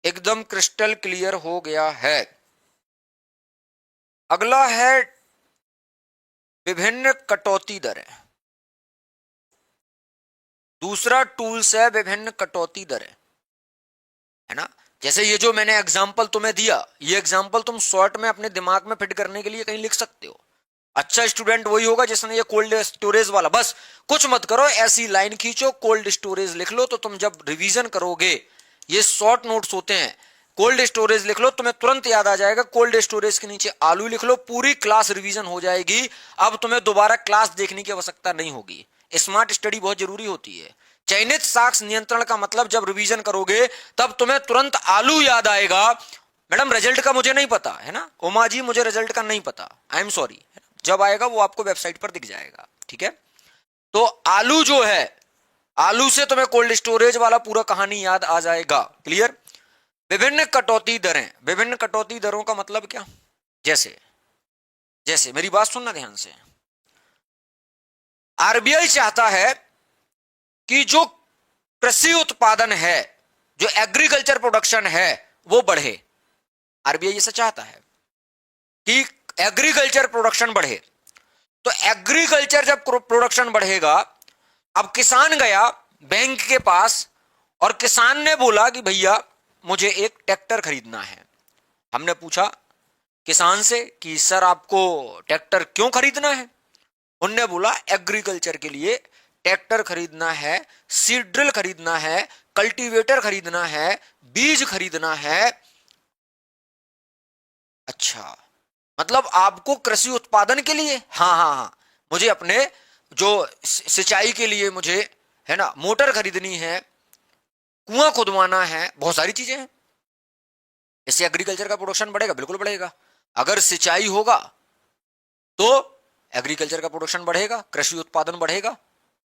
एकदम क्रिस्टल क्लियर हो गया है। अगला है विभिन्न कटौती दरें। दूसरा टूल्स है विभिन्न कटौती दरें, है ना? जैसे ये जो मैंने एग्जांपल तुम्हें दिया, ये एग्जांपल तुम शॉर्ट में अपने दिमाग में फिट करने के लिए कहीं लिख सकते हो। अच्छा स्टूडेंट वही होगा जिसने ये कोल्ड स्टोरेज वाला, बस कुछ मत करो, ऐसी लाइन खींचो, कोल्ड स्टोरेज लिख लो, तो तुम जब रिवीजन करोगे, ये शॉर्ट नोट्स होते हैं, कोल्ड स्टोरेज लिख लो, तुम्हें तुरंत याद आ जाएगा। कोल्ड स्टोरेज के नीचे आलू लिख लो, पूरी क्लास रिवीजन हो जाएगी। अब तुम्हें दोबारा क्लास देखने की आवश्यकता नहीं होगी। स्मार्ट स्टडी बहुत जरूरी होती है। चयनित साख नियंत्रण का मतलब जब रिवीजन करोगे तब तुम्हें तुरंत आलू याद आएगा। मैडम रिजल्ट का मुझे नहीं पता, है ना उमा जी, मुझे रिजल्ट का नहीं पता, आई एम सॉरी, जब आएगा वो आपको वेबसाइट पर दिख जाएगा, ठीक है? तो आलू जो है, आलू से तुम्हें कोल्ड स्टोरेज वाला पूरा कहानी याद आ जाएगा। क्लियर? विभिन्न कटौती दरें, विभिन्न कटौती दरों का मतलब क्या? जैसे जैसे मेरी बात सुनना ध्यान से, आरबीआई चाहता है कि जो कृषि उत्पादन है, जो एग्रीकल्चर प्रोडक्शन है वो बढ़े। आरबीआई ऐसा चाहता है कि एग्रीकल्चर प्रोडक्शन बढ़े। तो एग्रीकल्चर जब प्रोडक्शन बढ़ेगा, अब किसान गया बैंक के पास और किसान ने बोला कि भैया मुझे एक ट्रैक्टर खरीदना है। हमने पूछा किसान से कि सर आपको ट्रैक्टर क्यों खरीदना है? उनने बोला एग्रीकल्चर के लिए ट्रैक्टर खरीदना है, सीड ड्रिल खरीदना है, कल्टीवेटर खरीदना है, बीज खरीदना है। अच्छा, मतलब आपको कृषि उत्पादन के लिए? हाँ हाँ हाँ, मुझे अपने जो सिंचाई के लिए मुझे है ना मोटर खरीदनी है, कुआं खुदवाना है, बहुत सारी चीजें हैं। इससे एग्रीकल्चर का प्रोडक्शन बढ़ेगा? बिल्कुल बढ़ेगा। अगर सिंचाई होगा तो एग्रीकल्चर का प्रोडक्शन बढ़ेगा, कृषि उत्पादन बढ़ेगा।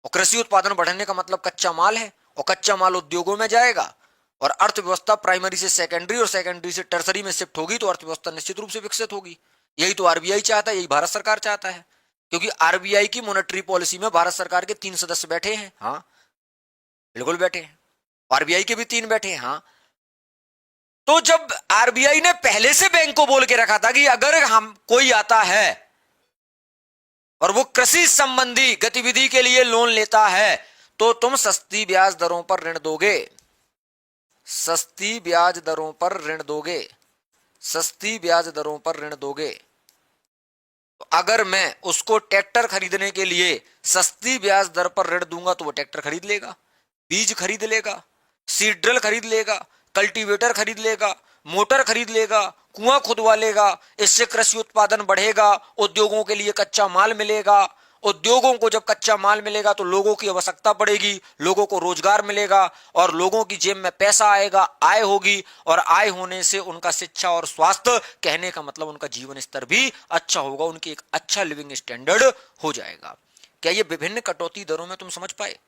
और कृषि उत्पादन बढ़ने का मतलब कच्चा माल है, और कच्चा माल उद्योगों में जाएगा और अर्थव्यवस्था प्राइमरी से सेकेंडरी और सेकेंडरी से टर्सरी में शिफ्ट होगी, तो अर्थव्यवस्था निश्चित रूप से विकसित होगी। यही तो आरबीआई चाहता है, यही भारत सरकार चाहता है। क्योंकि आरबीआई की मॉनेटरी पॉलिसी में भारत सरकार के 3 सदस्य बैठे हैं। हाँ बिल्कुल बैठे हैं। आरबीआई के भी 3 बैठे हैं। हाँ, तो जब आरबीआई ने पहले से बैंक को बोल के रखा था कि अगर हम कोई आता है और वो कृषि संबंधी गतिविधि के लिए लोन लेता है तो तुम सस्ती ब्याज दरों पर ऋण दोगे, सस्ती ब्याज दरों पर ऋण दोगे, सस्ती ब्याज दरों पर ऋण दोगे। तो अगर मैं उसको ट्रैक्टर खरीदने के लिए सस्ती ब्याज दर पर ऋण दूंगा तो वो ट्रैक्टर खरीद लेगा, बीज खरीद लेगा, सीड ड्रिल खरीद लेगा, कल्टीवेटर खरीद लेगा, मोटर खरीद लेगा, कुआं खुदवा लेगा। इससे कृषि उत्पादन बढ़ेगा, उद्योगों के लिए कच्चा माल मिलेगा। उद्योगों को जब कच्चा माल मिलेगा तो लोगों की आवश्यकता पड़ेगी, लोगों को रोजगार मिलेगा और लोगों की जेब में पैसा आएगा, आय होगी, और आय होने से उनका शिक्षा और स्वास्थ्य, कहने का मतलब उनका जीवन स्तर भी अच्छा होगा, उनकी एक अच्छा लिविंग स्टैंडर्ड हो जाएगा। क्या ये विभिन्न कटौती दरों में तुम समझ पाए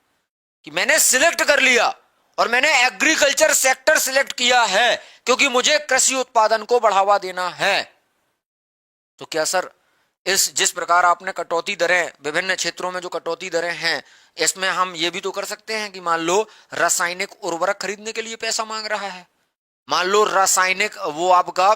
कि मैंने सिलेक्ट कर लिया और मैंने एग्रीकल्चर सेक्टर सिलेक्ट किया है क्योंकि मुझे कृषि उत्पादन को बढ़ावा देना है। तो क्या सर इस जिस प्रकार आपने कटौती दरें, विभिन्न क्षेत्रों में जो कटौती दरें हैं, इसमें हम ये भी तो कर सकते हैं कि मान लो रासायनिक उर्वरक खरीदने के लिए पैसा मांग रहा है, मान लो रासायनिक वो आपका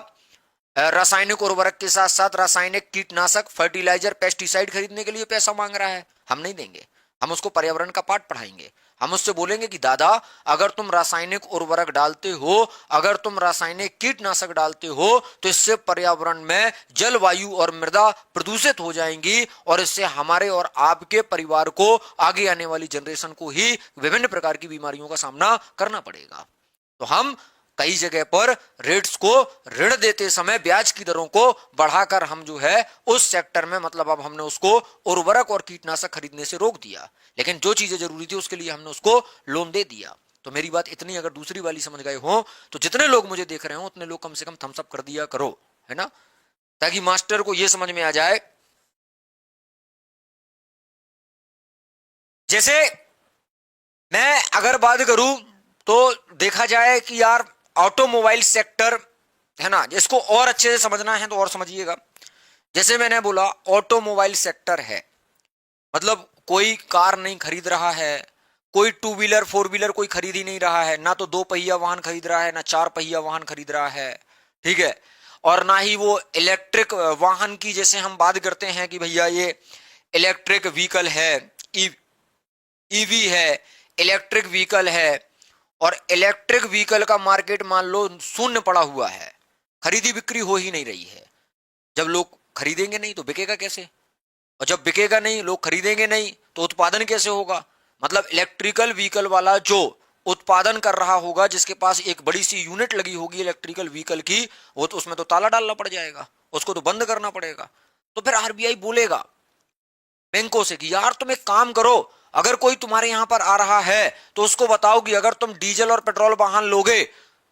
रासायनिक उर्वरक के साथ साथ रासायनिक कीटनाशक, फर्टिलाइजर, पेस्टिसाइड खरीदने के लिए पैसा मांग रहा है, हम नहीं देंगे। हम उसको पर्यावरण का पाठ पढ़ाएंगे। हम उससे बोलेंगे कि दादा अगर तुम रासायनिक उर्वरक डालते हो, अगर तुम रासायनिक कीटनाशक डालते हो तो इससे पर्यावरण में जलवायु और मृदा प्रदूषित हो जाएंगी और इससे हमारे और आपके परिवार को, आगे आने वाली जनरेशन को ही विभिन्न प्रकार की बीमारियों का सामना करना पड़ेगा। तो हम कई जगह पर रेट्स को, ऋण देते समय ब्याज की दरों को बढ़ाकर हम जो है उस सेक्टर में, मतलब अब हमने उसको उर्वरक और कीटनाशक खरीदने से रोक दिया, लेकिन जो चीजें जरूरी थी उसके लिए हमने उसको लोन दे दिया। तो मेरी बात इतनी अगर दूसरी वाली समझ गए हो तो जितने लोग मुझे देख रहे हो उतने लोग कम से कम थम्स अप कर दिया करो, है ना, ताकि मास्टर को यह समझ में आ जाए। जैसे मैं अगर बात करूं तो देखा जाए कि यार ऑटोमोबाइल सेक्टर है ना, जिसको और अच्छे से समझना है तो और समझिएगा। जैसे मैंने बोला ऑटोमोबाइल सेक्टर है, मतलब कोई कार नहीं खरीद रहा है, कोई 2 व्हीलर 4 व्हीलर कोई खरीद ही नहीं रहा है, ना तो 2 पहिया वाहन खरीद रहा है, ना 4 पहिया वाहन खरीद रहा है, ठीक है, और ना ही वो इलेक्ट्रिक वाहन की जैसे हम बात करते हैं कि भैया ये इलेक्ट्रिक व्हीकल है, ईवी है, इलेक्ट्रिक व्हीकल है, और इलेक्ट्रिक व्हीकल का मार्केट मान लो शून्य पड़ा हुआ है, खरीदी बिक्री हो ही नहीं रही है। जब लोग खरीदेंगे नहीं तो बिकेगा कैसे, और जब बिकेगा नहीं, लोग खरीदेंगे नहीं, तो उत्पादन कैसे होगा? मतलब इलेक्ट्रिकल व्हीकल वाला जो उत्पादन कर रहा होगा, जिसके पास एक बड़ी सी यूनिट लगी होगी इलेक्ट्रिकल व्हीकल की, वो तो उसमें तो ताला डालना पड़ जाएगा, उसको तो बंद करना पड़ेगा। तो फिर आरबीआई बोलेगा बैंकों से कि यार तुम एक काम करो, अगर कोई तुम्हारे यहां पर आ रहा है तो उसको बताओ कि अगर तुम डीजल और पेट्रोल वाहन लोगे,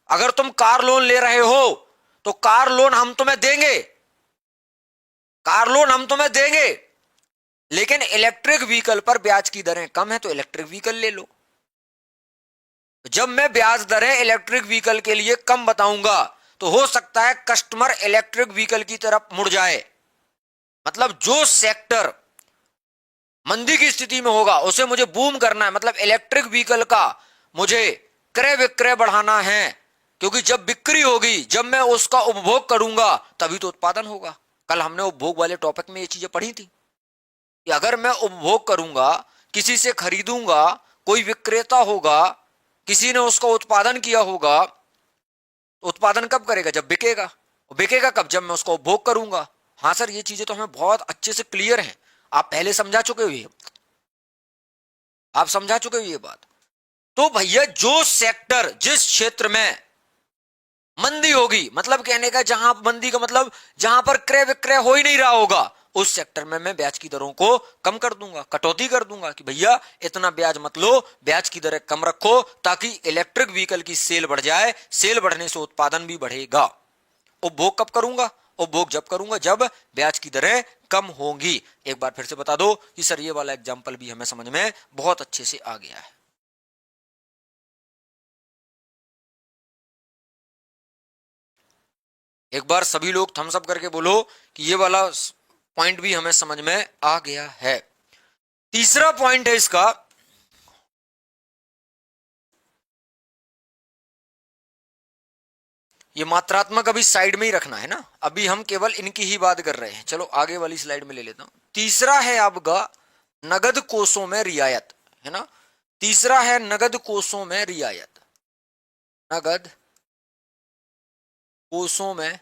अगर तुम कार लोन ले रहे हो तो कार लोन हम तुम्हें देंगे, कार लोन हम तुम्हें देंगे, लेकिन इलेक्ट्रिक व्हीकल पर ब्याज की दरें कम है तो इलेक्ट्रिक व्हीकल ले लो। जब मैं ब्याज दरें इलेक्ट्रिक व्हीकल के लिए कम बताऊंगा तो हो सकता है कस्टमर इलेक्ट्रिक व्हीकल की तरफ मुड़ जाए। मतलब जो सेक्टर मंदी की स्थिति में होगा उसे मुझे बूम करना है, मतलब इलेक्ट्रिक व्हीकल का मुझे क्रय विक्रय बढ़ाना है, क्योंकि जब बिक्री होगी, जब मैं उसका उपभोग करूंगा, तभी तो उत्पादन होगा। कल हमने उपभोग वाले टॉपिक में ये चीजें पढ़ी थी कि अगर मैं उपभोग करूंगा, किसी से खरीदूंगा, कोई विक्रेता होगा, किसी ने उसका उत्पादन किया होगा, उत्पादन कब करेगा? जब बिकेगा। और बिकेगा कब? जब मैं उसका उपभोग करूंगा। हाँ सर, ये चीजें तो हमें बहुत अच्छे से क्लियर हैं, आप पहले समझा चुके हो ये, आप समझा चुके हो ये बात। तो भैया जो सेक्टर, जिस क्षेत्र में मंदी होगी, मतलब कहने का, जहां मंदी का मतलब जहां पर क्रय विक्रय हो ही नहीं रहा होगा, उस सेक्टर में मैं ब्याज की दरों को कम कर दूंगा, कटौती कर दूंगा कि भैया इतना ब्याज मत लो, ब्याज की दरें कम रखो, ताकि इलेक्ट्रिक व्हीकल की सेल बढ़ जाए। सेल बढ़ने से उत्पादन भी बढ़ेगा। उपभोग कब करूंगा? उपभोग जब करूंगा जब ब्याज की दरें कम होंगी। एक बार फिर से बता दो कि सर ये वाला एग्जांपल भी हमें समझ में बहुत अच्छे से आ गया है। एक बार सभी लोग थम्स अप करके बोलो कि ये वाला पॉइंट भी हमें समझ में आ गया है। तीसरा पॉइंट है इसका, ये मात्रात्मक अभी साइड में ही रखना है ना, अभी हम केवल इनकी ही बात कर रहे हैं। चलो आगे वाली स्लाइड में ले लेता हूं। तीसरा है आपका नगद कोषों में रियायत, है ना। तीसरा है नगद कोषों में रियायत। नगद कोषों में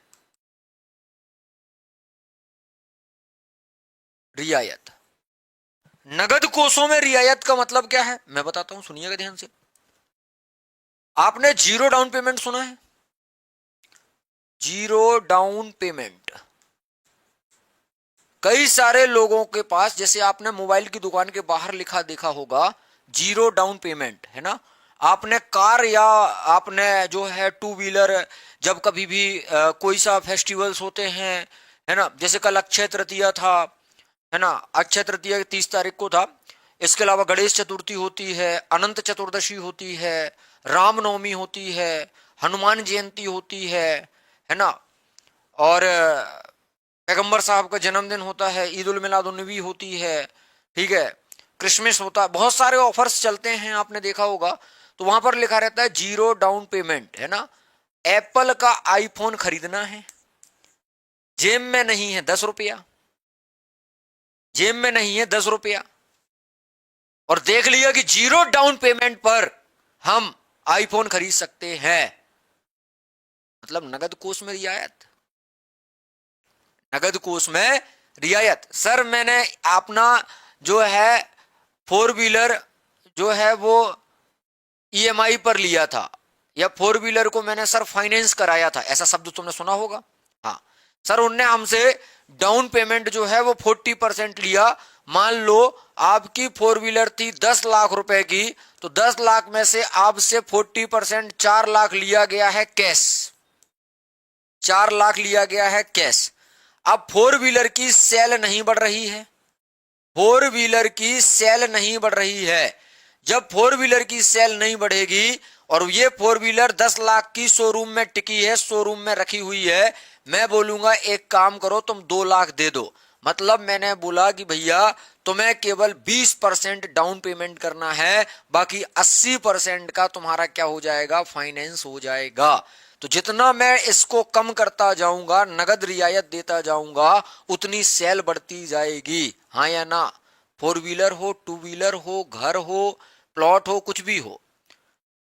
रियायत। नगद कोषों में रियायत का मतलब क्या है, मैं बताता हूं, सुनिएगा ध्यान से। आपने जीरो डाउन पेमेंट सुना है? जीरो डाउन पेमेंट कई सारे लोगों के पास, जैसे आपने मोबाइल की दुकान के बाहर लिखा देखा होगा, जीरो डाउन पेमेंट, है ना। आपने कार या आपने जो है टू व्हीलर, जब कभी भी कोई सा फेस्टिवल्स होते हैं, है ना, जैसे कल अक्षय तृतीया था, है ना, अक्षय तृतीया 30 तारीख को था। इसके अलावा गणेश चतुर्थी होती है, अनंत चतुर्दशी होती है, रामनवमी होती है, हनुमान जयंती होती है ना, और पैगंबर साहब का जन्मदिन होता है, ईद उल मिलाद उन नबी होती है, ठीक है, क्रिसमस होता है, बहुत सारे ऑफर्स चलते हैं, आपने देखा होगा। तो वहां पर लिखा रहता है जीरो डाउन पेमेंट, है ना। एप्पल का आईफोन खरीदना है, जेब में नहीं है 10 रुपया, जेब में नहीं है 10 रुपया, और देख लिया कि जीरो डाउन पेमेंट पर हम आईफोन खरीद सकते हैं, मतलब नगद कोष में रियायत। नगद कोष में रियायत। सर मैंने अपना जो है फोर व्हीलर जो है वो ईएमआई पर लिया था, या फोर व्हीलर को मैंने सर फाइनेंस कराया था, ऐसा शब्द तुमने सुना होगा। हाँ सर, उनने हमसे डाउन पेमेंट जो है वो 40% लिया। मान लो आपकी फोर व्हीलर थी 10 लाख रुपए की, तो 10 लाख में से आपसे 40% 4 लाख लिया गया है कैश, 4 लाख लिया गया है कैश। अब फोर व्हीलर की सेल नहीं बढ़ रही है, फोर व्हीलर की सेल नहीं बढ़ रही है। जब फोर व्हीलर की सेल नहीं बढ़ेगी और ये फोर व्हीलर 10 लाख की शोरूम में टिकी है, शोरूम में रखी हुई है, मैं बोलूंगा एक काम करो तुम 2 लाख दे दो। मतलब मैंने बोला कि भैया तुम्हें केवल 20% डाउन पेमेंट करना है, बाकी 80% का तुम्हारा क्या हो जाएगा, फाइनेंस हो जाएगा। तो जितना मैं इसको कम करता जाऊंगा, नगद रियायत देता जाऊंगा, उतनी सेल बढ़ती जाएगी। हाँ या ना? फोर व्हीलर हो, टू व्हीलर हो, घर हो, प्लॉट हो, कुछ भी हो,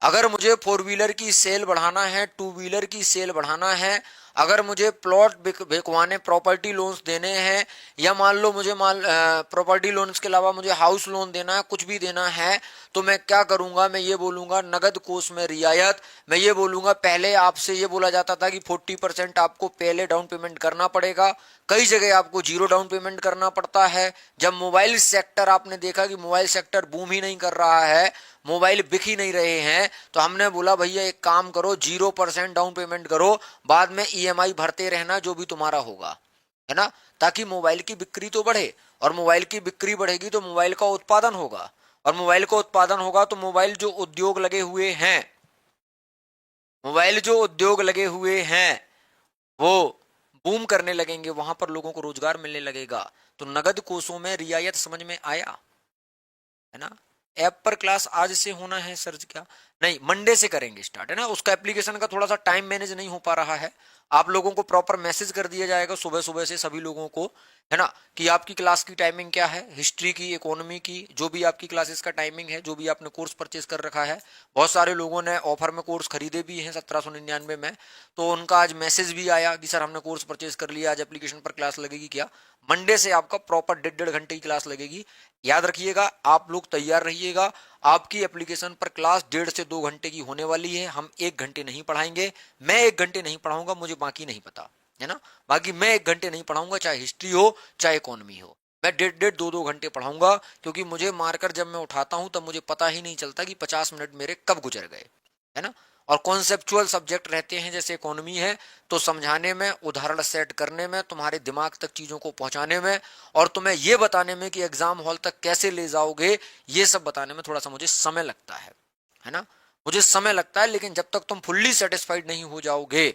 अगर मुझे फोर व्हीलर की सेल बढ़ाना है, टू व्हीलर की सेल बढ़ाना है, अगर मुझे प्लॉट बिकवाने, प्रॉपर्टी लोन्स देने हैं, या मान लो मुझे प्रॉपर्टी लोन्स के अलावा मुझे हाउस लोन देना है, कुछ भी देना है, तो मैं क्या करूंगा, मैं ये बोलूंगा नगद कोष में रियायत। मैं ये बोलूंगा, पहले आपसे ये बोला जाता था कि 40% आपको पहले डाउन पेमेंट करना पड़ेगा, कई जगह आपको जीरो डाउन पेमेंट करना पड़ता है। जब मोबाइल सेक्टर, आपने देखा कि मोबाइल सेक्टर बूम ही नहीं कर रहा है, मोबाइल बिक ही नहीं रहे हैं, तो हमने बोला भैया एक काम करो, 0% डाउन पेमेंट करो, बाद में ईएमआई भरते रहना जो भी तुम्हारा होगा, है ना, ताकि मोबाइल की बिक्री तो बढ़े, और मोबाइल की बिक्री बढ़ेगी तो मोबाइल का उत्पादन होगा, और मोबाइल का उत्पादन होगा तो मोबाइल जो उद्योग लगे हुए हैं, मोबाइल जो उद्योग लगे हुए हैं वो बूम करने लगेंगे, वहां पर लोगों को रोजगार मिलने लगेगा। तो नगद कोषों में रियायत समझ में आया, है ना। ऐप पर क्लास आज से होना है सर क्या? नहीं, मंडे से करेंगे स्टार्ट, है ना। उसका एप्लीकेशन का थोड़ा सा टाइम मैनेज नहीं हो पा रहा है। आप लोगों को प्रॉपर मैसेज कर दिया जाएगा सुबह सुबह से सभी लोगों को, है ना, कि आपकी क्लास की टाइमिंग क्या है, हिस्ट्री की, इकोनॉमी की, जो भी आपकी क्लासेस का टाइमिंग है, जो भी आपने कोर्स परचेज कर रखा है। बहुत सारे लोगों ने ऑफर में कोर्स खरीदे भी हैं 1799 में, तो उनका आज मैसेज भी आया कि सर हमने कोर्स परचेज कर लिया, आज एप्लीकेशन पर क्लास लगेगी क्या। मंडे से आपका प्रॉपर 1.5 घंटे की क्लास लगेगी। याद रखिएगा, आप लोग तैयार रहिएगा। आपकी एप्लीकेशन पर क्लास 1.5 से 2 घंटे की होने वाली है। हम 1 घंटे नहीं पढ़ाएंगे, मैं 1 घंटे नहीं पढ़ाऊंगा, मुझे बाकी नहीं पता, है ना। बाकी मैं 1 घंटे नहीं पढ़ाऊंगा, चाहे हिस्ट्री हो चाहे इकोनॉमी हो। मैं 1.5 2 घंटे पढ़ाऊंगा, क्योंकि मुझे मार्कर जब मैं उठाता हूं तब मुझे पता ही नहीं चलता कि 50 मिनट मेरे कब गुजर गए, है ना। और कॉन्सेप्चुअल सब्जेक्ट रहते हैं जैसे इकोनॉमी है, तो समझाने में, उदाहरण सेट करने में, तुम्हारे दिमाग तक चीजों को पहुंचाने में, और तुम्हें यह बताने में कि एग्जाम हॉल तक कैसे ले जाओगे, ये सब बताने में थोड़ा सा मुझे समय लगता है ना। मुझे समय लगता है, लेकिन जब तक तुम फुल्ली सेटिस्फाइड नहीं हो जाओगे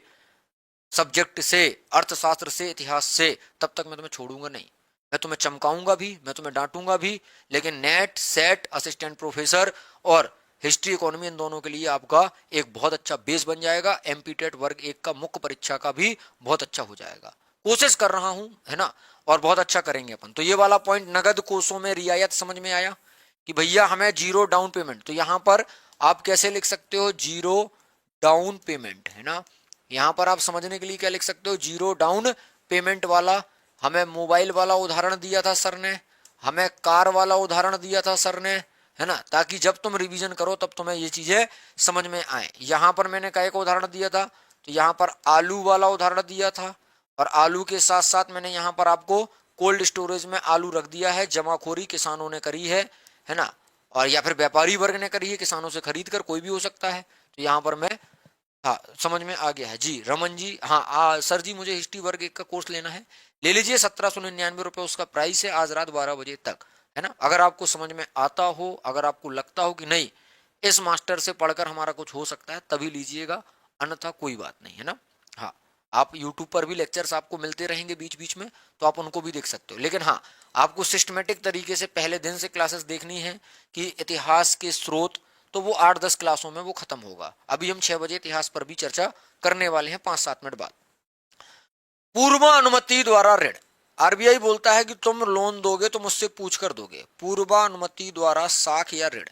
सब्जेक्ट से, अर्थशास्त्र से, इतिहास से, तब तक मैं तुम्हें छोड़ूंगा नहीं। मैं तुम्हें चमकाऊंगा भी, मैं तुम्हें डांटूंगा भी, लेकिन नेट, सेट, असिस्टेंट प्रोफेसर और हिस्ट्री इकोनॉमी, इन दोनों के लिए आपका एक बहुत अच्छा बेस बन जाएगा। एमपीटेट वर्ग 1 का मुख्य परीक्षा का भी बहुत अच्छा हो जाएगा। कोशिश कर रहा हूं, है ना, और बहुत अच्छा करेंगे अपन। तो ये वाला पॉइंट, नगद कोषों में रियायत, समझ में आया कि भैया हमें जीरो डाउन पेमेंट। तो यहां पर आप कैसे लिख सकते हो, जीरो डाउन पेमेंट, है ना। यहां पर आप समझने के लिए क्या लिख सकते हो, जीरो डाउन पेमेंट वाला। हमें मोबाइल वाला उदाहरण दिया था सर ने, हमें कार वाला उदाहरण दिया था सर ने, है ना, ताकि जब तुम रिवीजन करो तब तुम्हें ये चीजें समझ में आए। यहां पर मैंने काय का उदाहरण दिया था, तो यहां पर आलू वाला उदाहरण दिया था, और आलू के साथ साथ मैंने यहां पर आपको कोल्ड स्टोरेज में आलू रख दिया है। जमाखोरी किसानों ने करी है ना, और या फिर व्यापारी वर्ग ने करी है, किसानों से खरीद कर, कोई भी हो सकता है। तो यहां पर मैं, हाँ समझ में आ गया है जी। रमन जी, हाँ सर जी, मुझे हिस्ट्री वर्ग 1 का कोर्स लेना है, ले लीजिए। 1799 रुपये उसका प्राइस है, आज रात 12 बजे तक, है ना। अगर आपको समझ में आता हो, अगर आपको लगता हो कि नहीं इस मास्टर से पढ़कर हमारा कुछ हो सकता है, तभी लीजिएगा, अन्यथा कोई बात नहीं, है ना। हाँ, आप यूट्यूब पर भी लेक्चर्स आपको मिलते रहेंगे बीच बीच में, तो आप उनको भी देख सकते हो। लेकिन हाँ, आपको सिस्टमेटिक तरीके से पहले दिन से क्लासेस देखनी है कि इतिहास के स्रोत, तो वो 8-10 क्लासों में वो खत्म होगा। अभी हम 6 बजे इतिहास पर भी चर्चा करने वाले हैं 5-7 मिनट बाद। पूर्व अनुमति द्वारा ऋण, आरबीआई बोलता है कि तुम लोन दोगे तो मुझसे पूछ कर दोगे। पूर्वानुमति द्वारा साख या ऋण,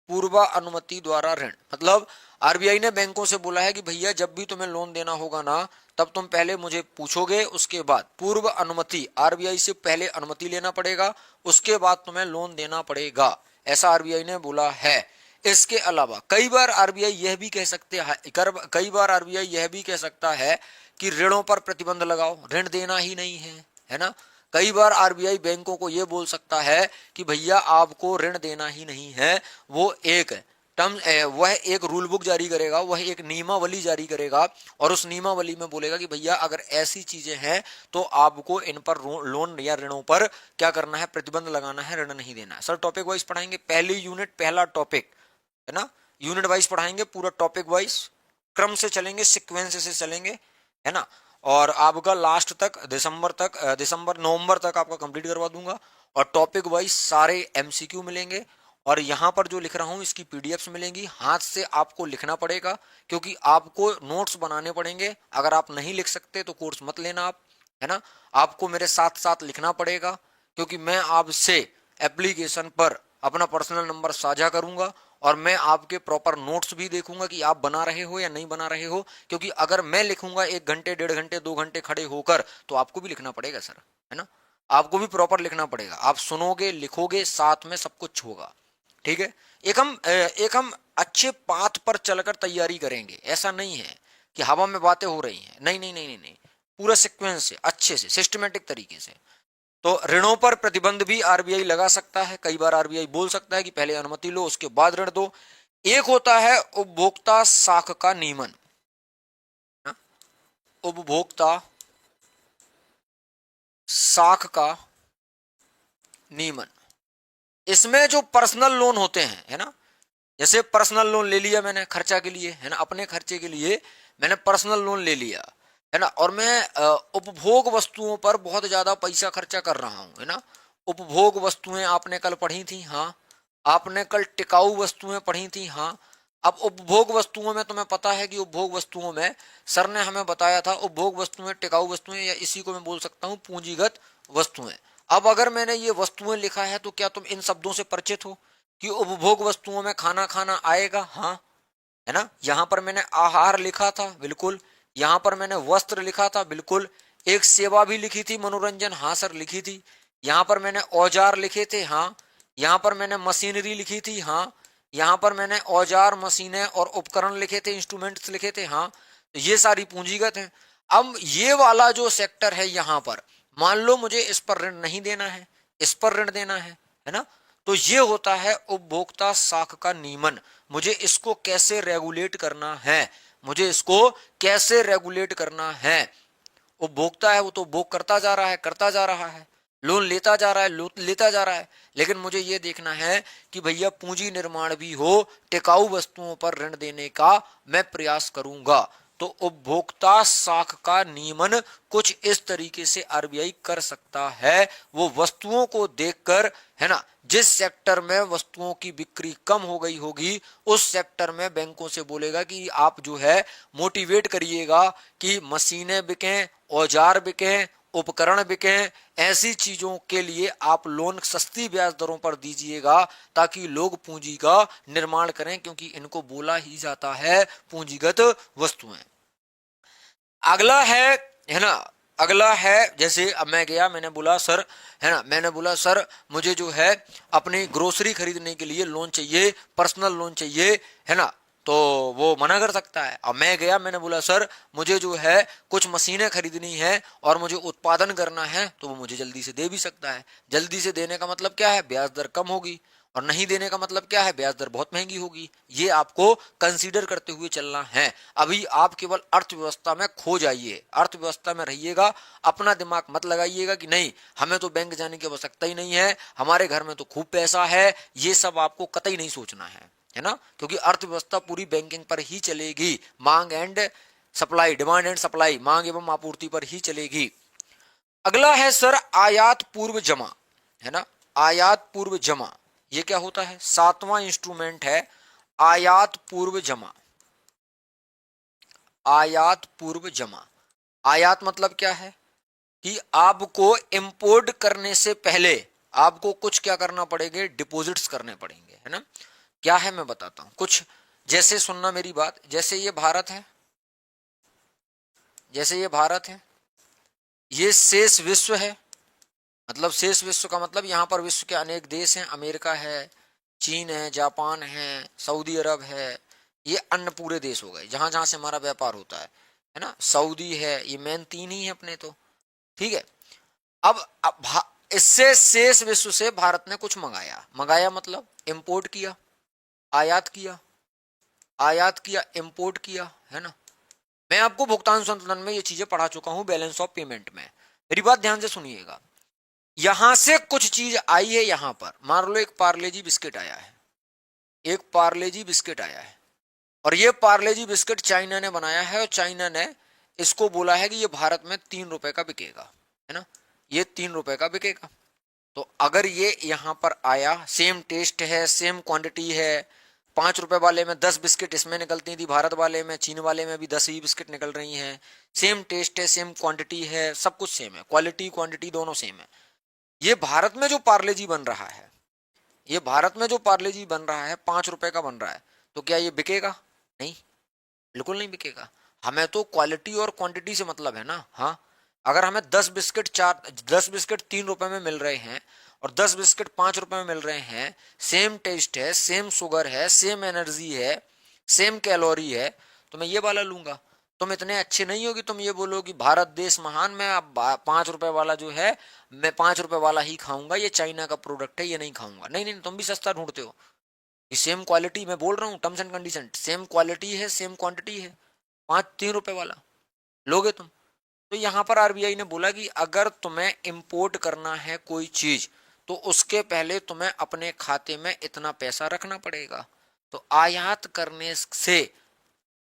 पूर्वानुमति द्वारा ऋण मतलब आरबीआई ने बैंकों से बोला है कि भैया जब भी तुम्हें लोन देना होगा ना, तब तुम पहले मुझे पूछोगे, उसके बाद पूर्व अनुमति, आरबीआई से पहले अनुमति लेना पड़ेगा, उसके बाद तुम्हें लोन देना पड़ेगा, ऐसा आरबीआई ने बोला है। इसके अलावा कई बार आरबीआई यह भी कह सकते हैं, कई बार आरबीआई यह भी कह सकता है कि ऋणों पर प्रतिबंध लगाओ, ऋण देना ही नहीं है ना। कई बार आरबीआई बैंकों को यह बोल सकता है कि भैया आपको ऋण देना ही नहीं है। वो एक वह एक रूल बुक जारी करेगा, वह एक नियमावली जारी करेगा, और उस नियमावली में बोलेगा कि भैया अगर ऐसी चीजें हैं तो आपको इन पर लोन या ऋणों पर क्या करना है, प्रतिबंध लगाना है, ऋण नहीं देना है। सर टॉपिक वाइज पढ़ाएंगे, पहली यूनिट पहला टॉपिक, है ना, यूनिट वाइज पढ़ाएंगे, पूरा टॉपिक वाइज क्रम से चलेंगे, सिक्वेंस से चलेंगे, है ना। और आपका लास्ट तक दिसंबर नवंबर तक आपका कंप्लीट करवा दूंगा, और टॉपिक वाइज सारे एमसीक्यू मिलेंगे। और यहाँ पर जो लिख रहा हूँ इसकी पीडीएफ्स मिलेंगी, हाथ से आपको लिखना पड़ेगा, क्योंकि आपको नोट्स बनाने पड़ेंगे। अगर आप नहीं लिख सकते तो कोर्स मत लेना आप, है ना। आपको मेरे साथ साथ लिखना पड़ेगा, क्योंकि मैं आपसे एप्लीकेशन पर अपना पर्सनल नंबर साझा करूंगा, और मैं आपके प्रॉपर नोट्स भी देखूंगा कि आप बना रहे हो या नहीं बना रहे हो। क्योंकि अगर मैं लिखूंगा 1 घंटे, 1.5 घंटे, 2 घंटे खड़े होकर, तो आपको भी लिखना पड़ेगा सर, है ना। आपको भी प्रॉपर लिखना पड़ेगा। आप सुनोगे, लिखोगे, साथ में सब कुछ होगा, ठीक है। एक हम अच्छे पाथ पर चलकर तैयारी करेंगे। ऐसा नहीं है कि हवा में बातें हो रही हैं, नहीं नहीं नहीं नहीं नहीं, पूरा सीक्वेंस से, अच्छे से, सिस्टमेटिक तरीके से। तो ऋणों पर प्रतिबंध भी आरबीआई लगा सकता है। कई बार आरबीआई बोल सकता है कि पहले अनुमति लो, उसके बाद ऋण दो। एक होता है उपभोक्ता साख का नियमन, उपभोक्ता साख का नियमन। इसमें जो पर्सनल लोन होते हैं, है ना, जैसे पर्सनल लोन ले लिया मैंने खर्चा के लिए, है ना, अपने खर्चे के लिए मैंने पर्सनल लोन ले लिया, है ना, और मैं उपभोग वस्तुओं पर बहुत ज्यादा पैसा खर्चा कर रहा हूं, है ना। उपभोग वस्तुएं आपने कल पढ़ी थी, हाँ। आपने कल टिकाऊ वस्तुएं पढ़ी थी, हाँ। अब उपभोग वस्तुओं में तुम्हें पता है कि उपभोग वस्तुओं में सर ने हमें बताया था, उपभोग वस्तुएं टिकाऊ वस्तुएं, या इसी को मैं बोल सकता हूं पूंजीगत वस्तुएं। अब अगर मैंने ये वस्तुएं लिखा है तो क्या तुम इन शब्दों से परिचित हो कि उपभोग वस्तुओं में खाना खाना आएगा? हाँ, है ना। यहां पर मैंने आहार लिखा था, बिल्कुल। यहां पर मैंने वस्त्र लिखा था, बिल्कुल। एक सेवा भी लिखी थी, मनोरंजन, हाँ सर लिखी थी। यहां पर मैंने औजार लिखे थे, हाँ। यहां पर मैंने मशीनरी लिखी थी, हाँ। यहां पर मैंने औजार, मशीनें और उपकरण लिखे थे, इंस्ट्रूमेंट्स लिखे थे, हाँ। तो ये सारी पूंजीगत है। अब ये वाला जो सेक्टर है यहां पर, मान लो मुझे इस पर ऋण नहीं देना है, इस पर ऋण देना है ना। तो ये होता है उपभोक्ता साख का नियमन। मुझे इसको कैसे रेगुलेट करना है, मुझे इसको कैसे रेगुलेट करना है। उपभोक्ता है वो तो उपभोग करता जा रहा है, करता जा रहा है, लोन लेता जा रहा है, लेता जा रहा है, लेकिन मुझे ये देखना है कि भैया पूंजी निर्माण भी हो, टिकाऊ वस्तुओं पर ऋण देने का मैं प्रयास करूंगा। तो उपभोक्ता साख का नियमन कुछ इस तरीके से आरबीआई कर सकता है। वो वस्तुओं को देखकर, है ना, जिस सेक्टर में वस्तुओं की बिक्री कम हो गई होगी उस सेक्टर में बैंकों से बोलेगा कि आप जो है मोटिवेट करिएगा कि मशीनें बिकें, औजार बिकें, उपकरण बिकें। ऐसी चीजों के लिए आप लोन सस्ती ब्याज दरों पर दीजिएगा ताकि लोग पूंजी का निर्माण करें, क्योंकि इनको बोला ही जाता है पूंजीगत वस्तुएं। अगला है ना, अगला है, जैसे अब मैं गया, मैंने बोला सर, है ना, मैंने बोला सर मुझे जो है अपनी ग्रोसरी खरीदने के लिए लोन चाहिए, पर्सनल लोन चाहिए, है ना। तो वो मना कर सकता है। अब मैं गया, मैंने बोला सर मुझे जो है कुछ मशीनें खरीदनी है और मुझे उत्पादन करना है, तो वो मुझे जल्दी से दे भी सकता है। जल्दी से देने का मतलब क्या है? ब्याज दर कम होगी। और नहीं देने का मतलब क्या है? ब्याज दर बहुत महंगी होगी। ये आपको कंसीडर करते हुए चलना है। अभी आप केवल अर्थव्यवस्था में खो जाइए, अर्थव्यवस्था में रहिएगा, अपना दिमाग मत लगाइएगा कि नहीं हमें तो बैंक जाने की आवश्यकता ही नहीं है, हमारे घर में तो खूब पैसा है। ये सब आपको कतई नहीं सोचना है ना, क्योंकि अर्थव्यवस्था पूरी बैंकिंग पर ही चलेगी। मांग and supply, demand and supply, मांग एवं आपूर्ति पर ही चलेगी। अगला है सर आयात पूर्व जमा, है ना। आयात पूर्व जमा ये क्या होता है? सातवां इंस्ट्रूमेंट है आयात पूर्व जमा। आयात पूर्व जमा, आयात मतलब क्या है कि आपको इंपोर्ट करने से पहले आपको कुछ क्या करना पड़ेंगे? डिपॉजिट्स करने पड़ेंगे, है ना। क्या है मैं बताता हूं कुछ। जैसे सुनना मेरी बात, जैसे ये भारत है, जैसे ये भारत है, ये शेष विश्व है। मतलब शेष विश्व का मतलब यहाँ पर विश्व के अनेक देश हैं, अमेरिका है, चीन है, जापान है, सऊदी अरब है। ये अन्य पूरे देश हो गए जहां जहां से हमारा व्यापार होता है ना। सऊदी है, ये मेन तीन ही है अपने तो, ठीक है। अब इससे शेष विश्व से भारत ने कुछ मंगाया, मंगाया मतलब इंपोर्ट किया, आयात किया, आयात किया, इंपोर्ट किया, है ना। मैं आपको भुगतान संतुलन में ये चीजें पढ़ा चुका हूं, बैलेंस ऑफ पेमेंट में। मेरी बात ध्यान से सुनिएगा। यहां से कुछ चीज आई है, यहां पर मान लो एक पार्ले जी बिस्किट आया है, एक पार्ले जी बिस्किट आया है, और ये पार्ले जी बिस्किट चाइना ने बनाया है, और चाइना ने इसको बोला है कि ये भारत में 3 रुपए का बिकेगा, है ना। ये 3 रुपए का बिकेगा। तो अगर ये यहां पर आया, सेम टेस्ट है, सेम क्वांटिटी है, 5 रुपए वाले में 10 बिस्किट इसमें निकलती थी, भारत वाले में, चीन वाले में भी 10 ही बिस्किट निकल रही हैं। सेम टेस्ट है, सेम क्वांटिटी है, सब कुछ सेम है, क्वालिटी क्वांटिटी दोनों सेम है। ये भारत में जो पार्ले जी बन रहा है, ये भारत में जो पार्ले जी बन रहा है 5 रुपए का बन रहा है, तो क्या ये बिकेगा? नहीं, बिल्कुल नहीं बिकेगा। हमें तो क्वालिटी और क्वांटिटी से मतलब है ना। हाँ, अगर हमें 10 बिस्किट 3 रुपए में मिल रहे हैं और 10 बिस्किट 5 रुपए में मिल रहे हैं, सेम टेस्ट है, सेम शुगर है, सेम एनर्जी है, सेम कैलोरी है, तो मैं ये वाला लूंगा। तुम इतने अच्छे नहीं हो कि तुम ये बोलो कि भारत देश महान, मैं अब 5 रुपए वाला जो है मैं 5 रुपए वाला ही खाऊंगा, ये चाइना का प्रोडक्ट है ये नहीं खाऊंगा। नहीं नहीं, तुम भी सस्ता ढूंढते हो। ये सेम क्वालिटी, मैं बोल रहा हूँ terms and condition, same quality है, सेम क्वांटिटी है, 3 रुपए वाला लोगे तुम। तो यहाँ पर आरबीआई ने बोला कि अगर तुम्हें इंपोर्ट करना है कोई चीज, तो उसके पहले तुम्हें अपने खाते में इतना पैसा रखना पड़ेगा। तो आयात करने से,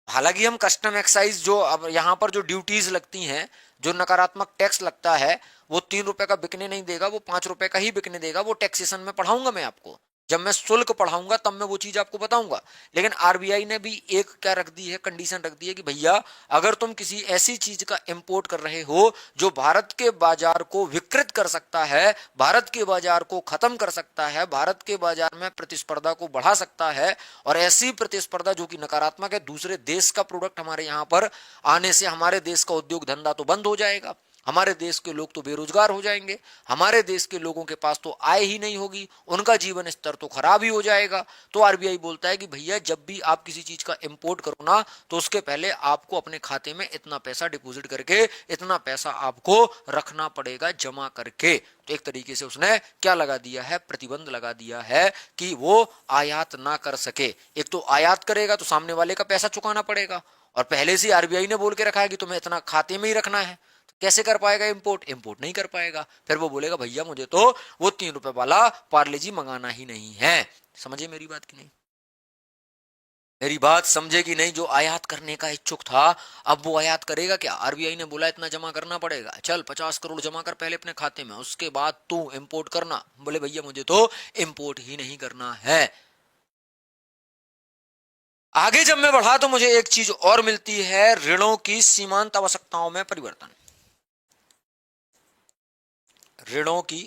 हालांकि हम कस्टम एक्साइज जो अब यहाँ पर जो ड्यूटीज लगती हैं, जो नकारात्मक टैक्स लगता है, वो 3 रुपए का बिकने नहीं देगा, वो 5 रुपए का ही बिकने देगा। वो टैक्सेशन में पढ़ाऊंगा मैं आपको, जब मैं शुल्क पढ़ाऊंगा तब मैं वो चीज आपको बताऊंगा। लेकिन आरबीआई ने भी एक क्या रख दी है, कंडीशन रख दी है कि भैया अगर तुम किसी ऐसी चीज का इंपोर्ट कर रहे हो जो भारत के बाजार को विकृत कर सकता है, भारत के बाजार को खत्म कर सकता है, भारत के बाजार में प्रतिस्पर्धा को बढ़ा सकता है, और ऐसी प्रतिस्पर्धा जो कि नकारात्मक है, दूसरे देश का प्रोडक्ट हमारे यहां पर आने से हमारे देश का उद्योग धंधा तो बंद हो जाएगा, हमारे देश के लोग तो बेरोजगार हो जाएंगे, हमारे देश के लोगों के पास तो आय ही नहीं होगी, उनका जीवन स्तर तो खराब ही हो जाएगा। तो आरबीआई बोलता है कि भैया जब भी आप किसी चीज का इंपोर्ट करो ना, तो उसके पहले आपको अपने खाते में इतना पैसा डिपॉजिट करके, इतना पैसा आपको रखना पड़ेगा जमा करके। तो एक तरीके से उसने क्या लगा दिया है, प्रतिबंध लगा दिया है कि वो आयात ना कर सके। एक तो आयात करेगा तो सामने वाले का पैसा चुकाना पड़ेगा, और पहले से आरबीआई ने बोल के रखा है कि तुम्हें इतना खाते में ही रखना है, कैसे कर पाएगा इंपोर्ट, इंपोर्ट नहीं कर पाएगा। फिर वो बोलेगा भैया मुझे तो वो 3 रुपए वाला पार्ले जी मंगाना ही नहीं है। समझे मेरी बात की नहीं, मेरी बात समझे कि नहीं। जो आयात करने का इच्छुक था, अब वो आयात करेगा क्या, आरबीआई ने बोला इतना जमा करना पड़ेगा, चल 50 करोड़ जमा कर पहले अपने खाते में, उसके बाद तू इंपोर्ट करना। बोले भैया मुझे तो इंपोर्ट ही नहीं करना है। आगे जब मैं बढ़ा तो मुझे एक चीज और मिलती है, ऋणों की सीमांत आवश्यकताओं में परिवर्तन। ऋणों की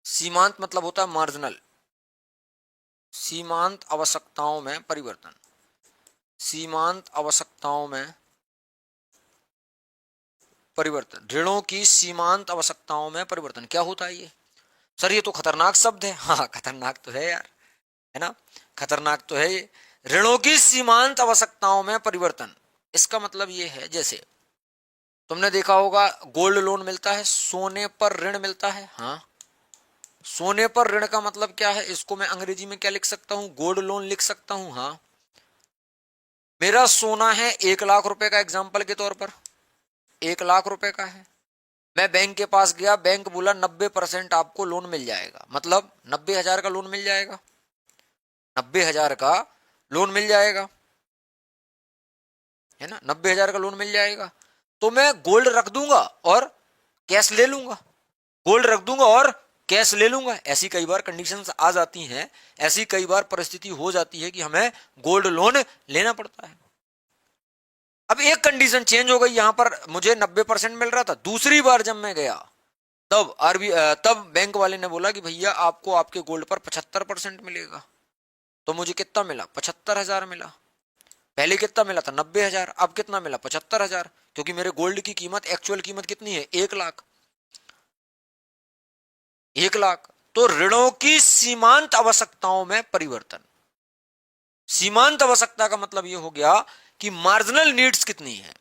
सीमांत मतलब होता है मार्जिनल, सीमांत आवश्यकताओं में परिवर्तन, सीमांत आवश्यकताओं में परिवर्तन, ऋणों की सीमांत आवश्यकताओं में परिवर्तन क्या होता है ये? सर ये तो खतरनाक शब्द है। हाँ खतरनाक तो है यार, है ना, खतरनाक तो है ये। ऋणों की सीमांत आवश्यकताओं में परिवर्तन, इसका मतलब ये है जैसे तुमने देखा होगा गोल्ड लोन मिलता है, सोने पर ऋण मिलता है। हाँ, सोने पर ऋण का मतलब क्या है, इसको मैं अंग्रेजी में क्या लिख सकता हूं, गोल्ड लोन लिख सकता हूं। हाँ, मेरा सोना है 1 लाख रुपए का, एग्जाम्पल के तौर पर 1 लाख रुपए का है, मैं बैंक के पास गया, बैंक बोला 90% आपको लोन मिल जाएगा, मतलब 90,000 का लोन मिल जाएगा, 90,000 का लोन मिल जाएगा, है ना, 90,000 का लोन मिल जाएगा। तो मैं गोल्ड रख दूंगा और कैश ले लूंगा, गोल्ड रख दूंगा और कैश ले लूंगा। ऐसी कई बार कंडीशंस आ जाती हैं, ऐसी कई बार परिस्थिति हो जाती है कि हमें गोल्ड लोन लेना पड़ता है। अब एक कंडीशन चेंज हो गई, यहां पर मुझे 90% मिल रहा था, दूसरी बार जब मैं गया तब तब बैंक वाले ने बोला कि भैया आपको आपके गोल्ड पर 75% मिलेगा। तो मुझे कितना मिला, 75,000 मिला। पहले कितना मिला था, 90,000, अब कितना मिला, 75,000, क्योंकि मेरे गोल्ड की कीमत, एक्चुअल कीमत कितनी है, 1 लाख, 1 लाख। तो ऋणों की सीमांत आवश्यकताओं में परिवर्तन, सीमांत आवश्यकता का मतलब यह हो गया कि मार्जिनल नीड्स कितनी है,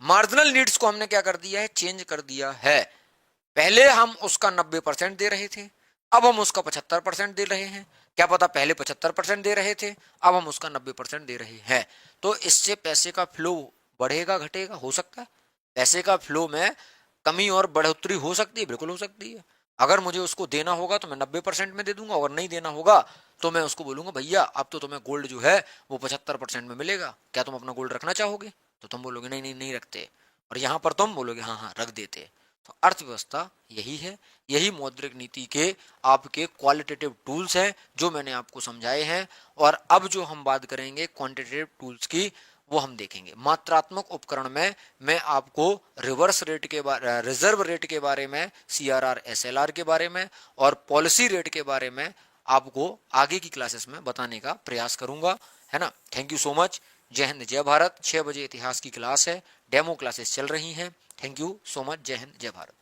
मार्जिनल नीड्स को हमने क्या कर दिया है, चेंज कर दिया है। पहले हम उसका 90% दे रहे थे, अब हम उसका 75% दे रहे हैं। क्या पता पहले 75% दे रहे थे, अब हम उसका 90% दे रहे हैं। तो इससे पैसे का फ्लो बढ़ेगा घटेगा, हो सकता है पैसे का फ्लो में कमी और बढ़ोतरी हो सकती है, बिल्कुल हो सकती है। अगर मुझे उसको देना होगा तो मैं 90% में दे दूंगा, और नहीं देना होगा तो मैं उसको बोलूंगा भैया अब तो तुम्हें गोल्ड जो है वो 75% में मिलेगा, क्या तुम अपना गोल्ड रखना चाहोगे? तो तुम बोलोगे नहीं नहीं नहीं रखते, और यहां पर तुम बोलोगे हाँ हाँ रख देते। तो अर्थव्यवस्था यही है, यही मौद्रिक नीति के आपके क्वालिटेटिव टूल्स हैं जो मैंने आपको समझाए हैं। और अब जो हम बात करेंगे क्वांटिटेटिव टूल्स की, वो हम देखेंगे। मात्रात्मक उपकरण में मैं आपको रिवर्स रेट के बारे, रिजर्व रेट के बारे में, सीआरआर एसएलआर के बारे में और पॉलिसी रेट के बारे में आपको आगे की क्लासेस में बताने का प्रयास करूंगा, है ना। Thank you so much. जय हिंद जय भारत। 6 बजे इतिहास की क्लास है, डेमो क्लासेस चल रही हैं। Thank you so much. जय हिंद जय भारत।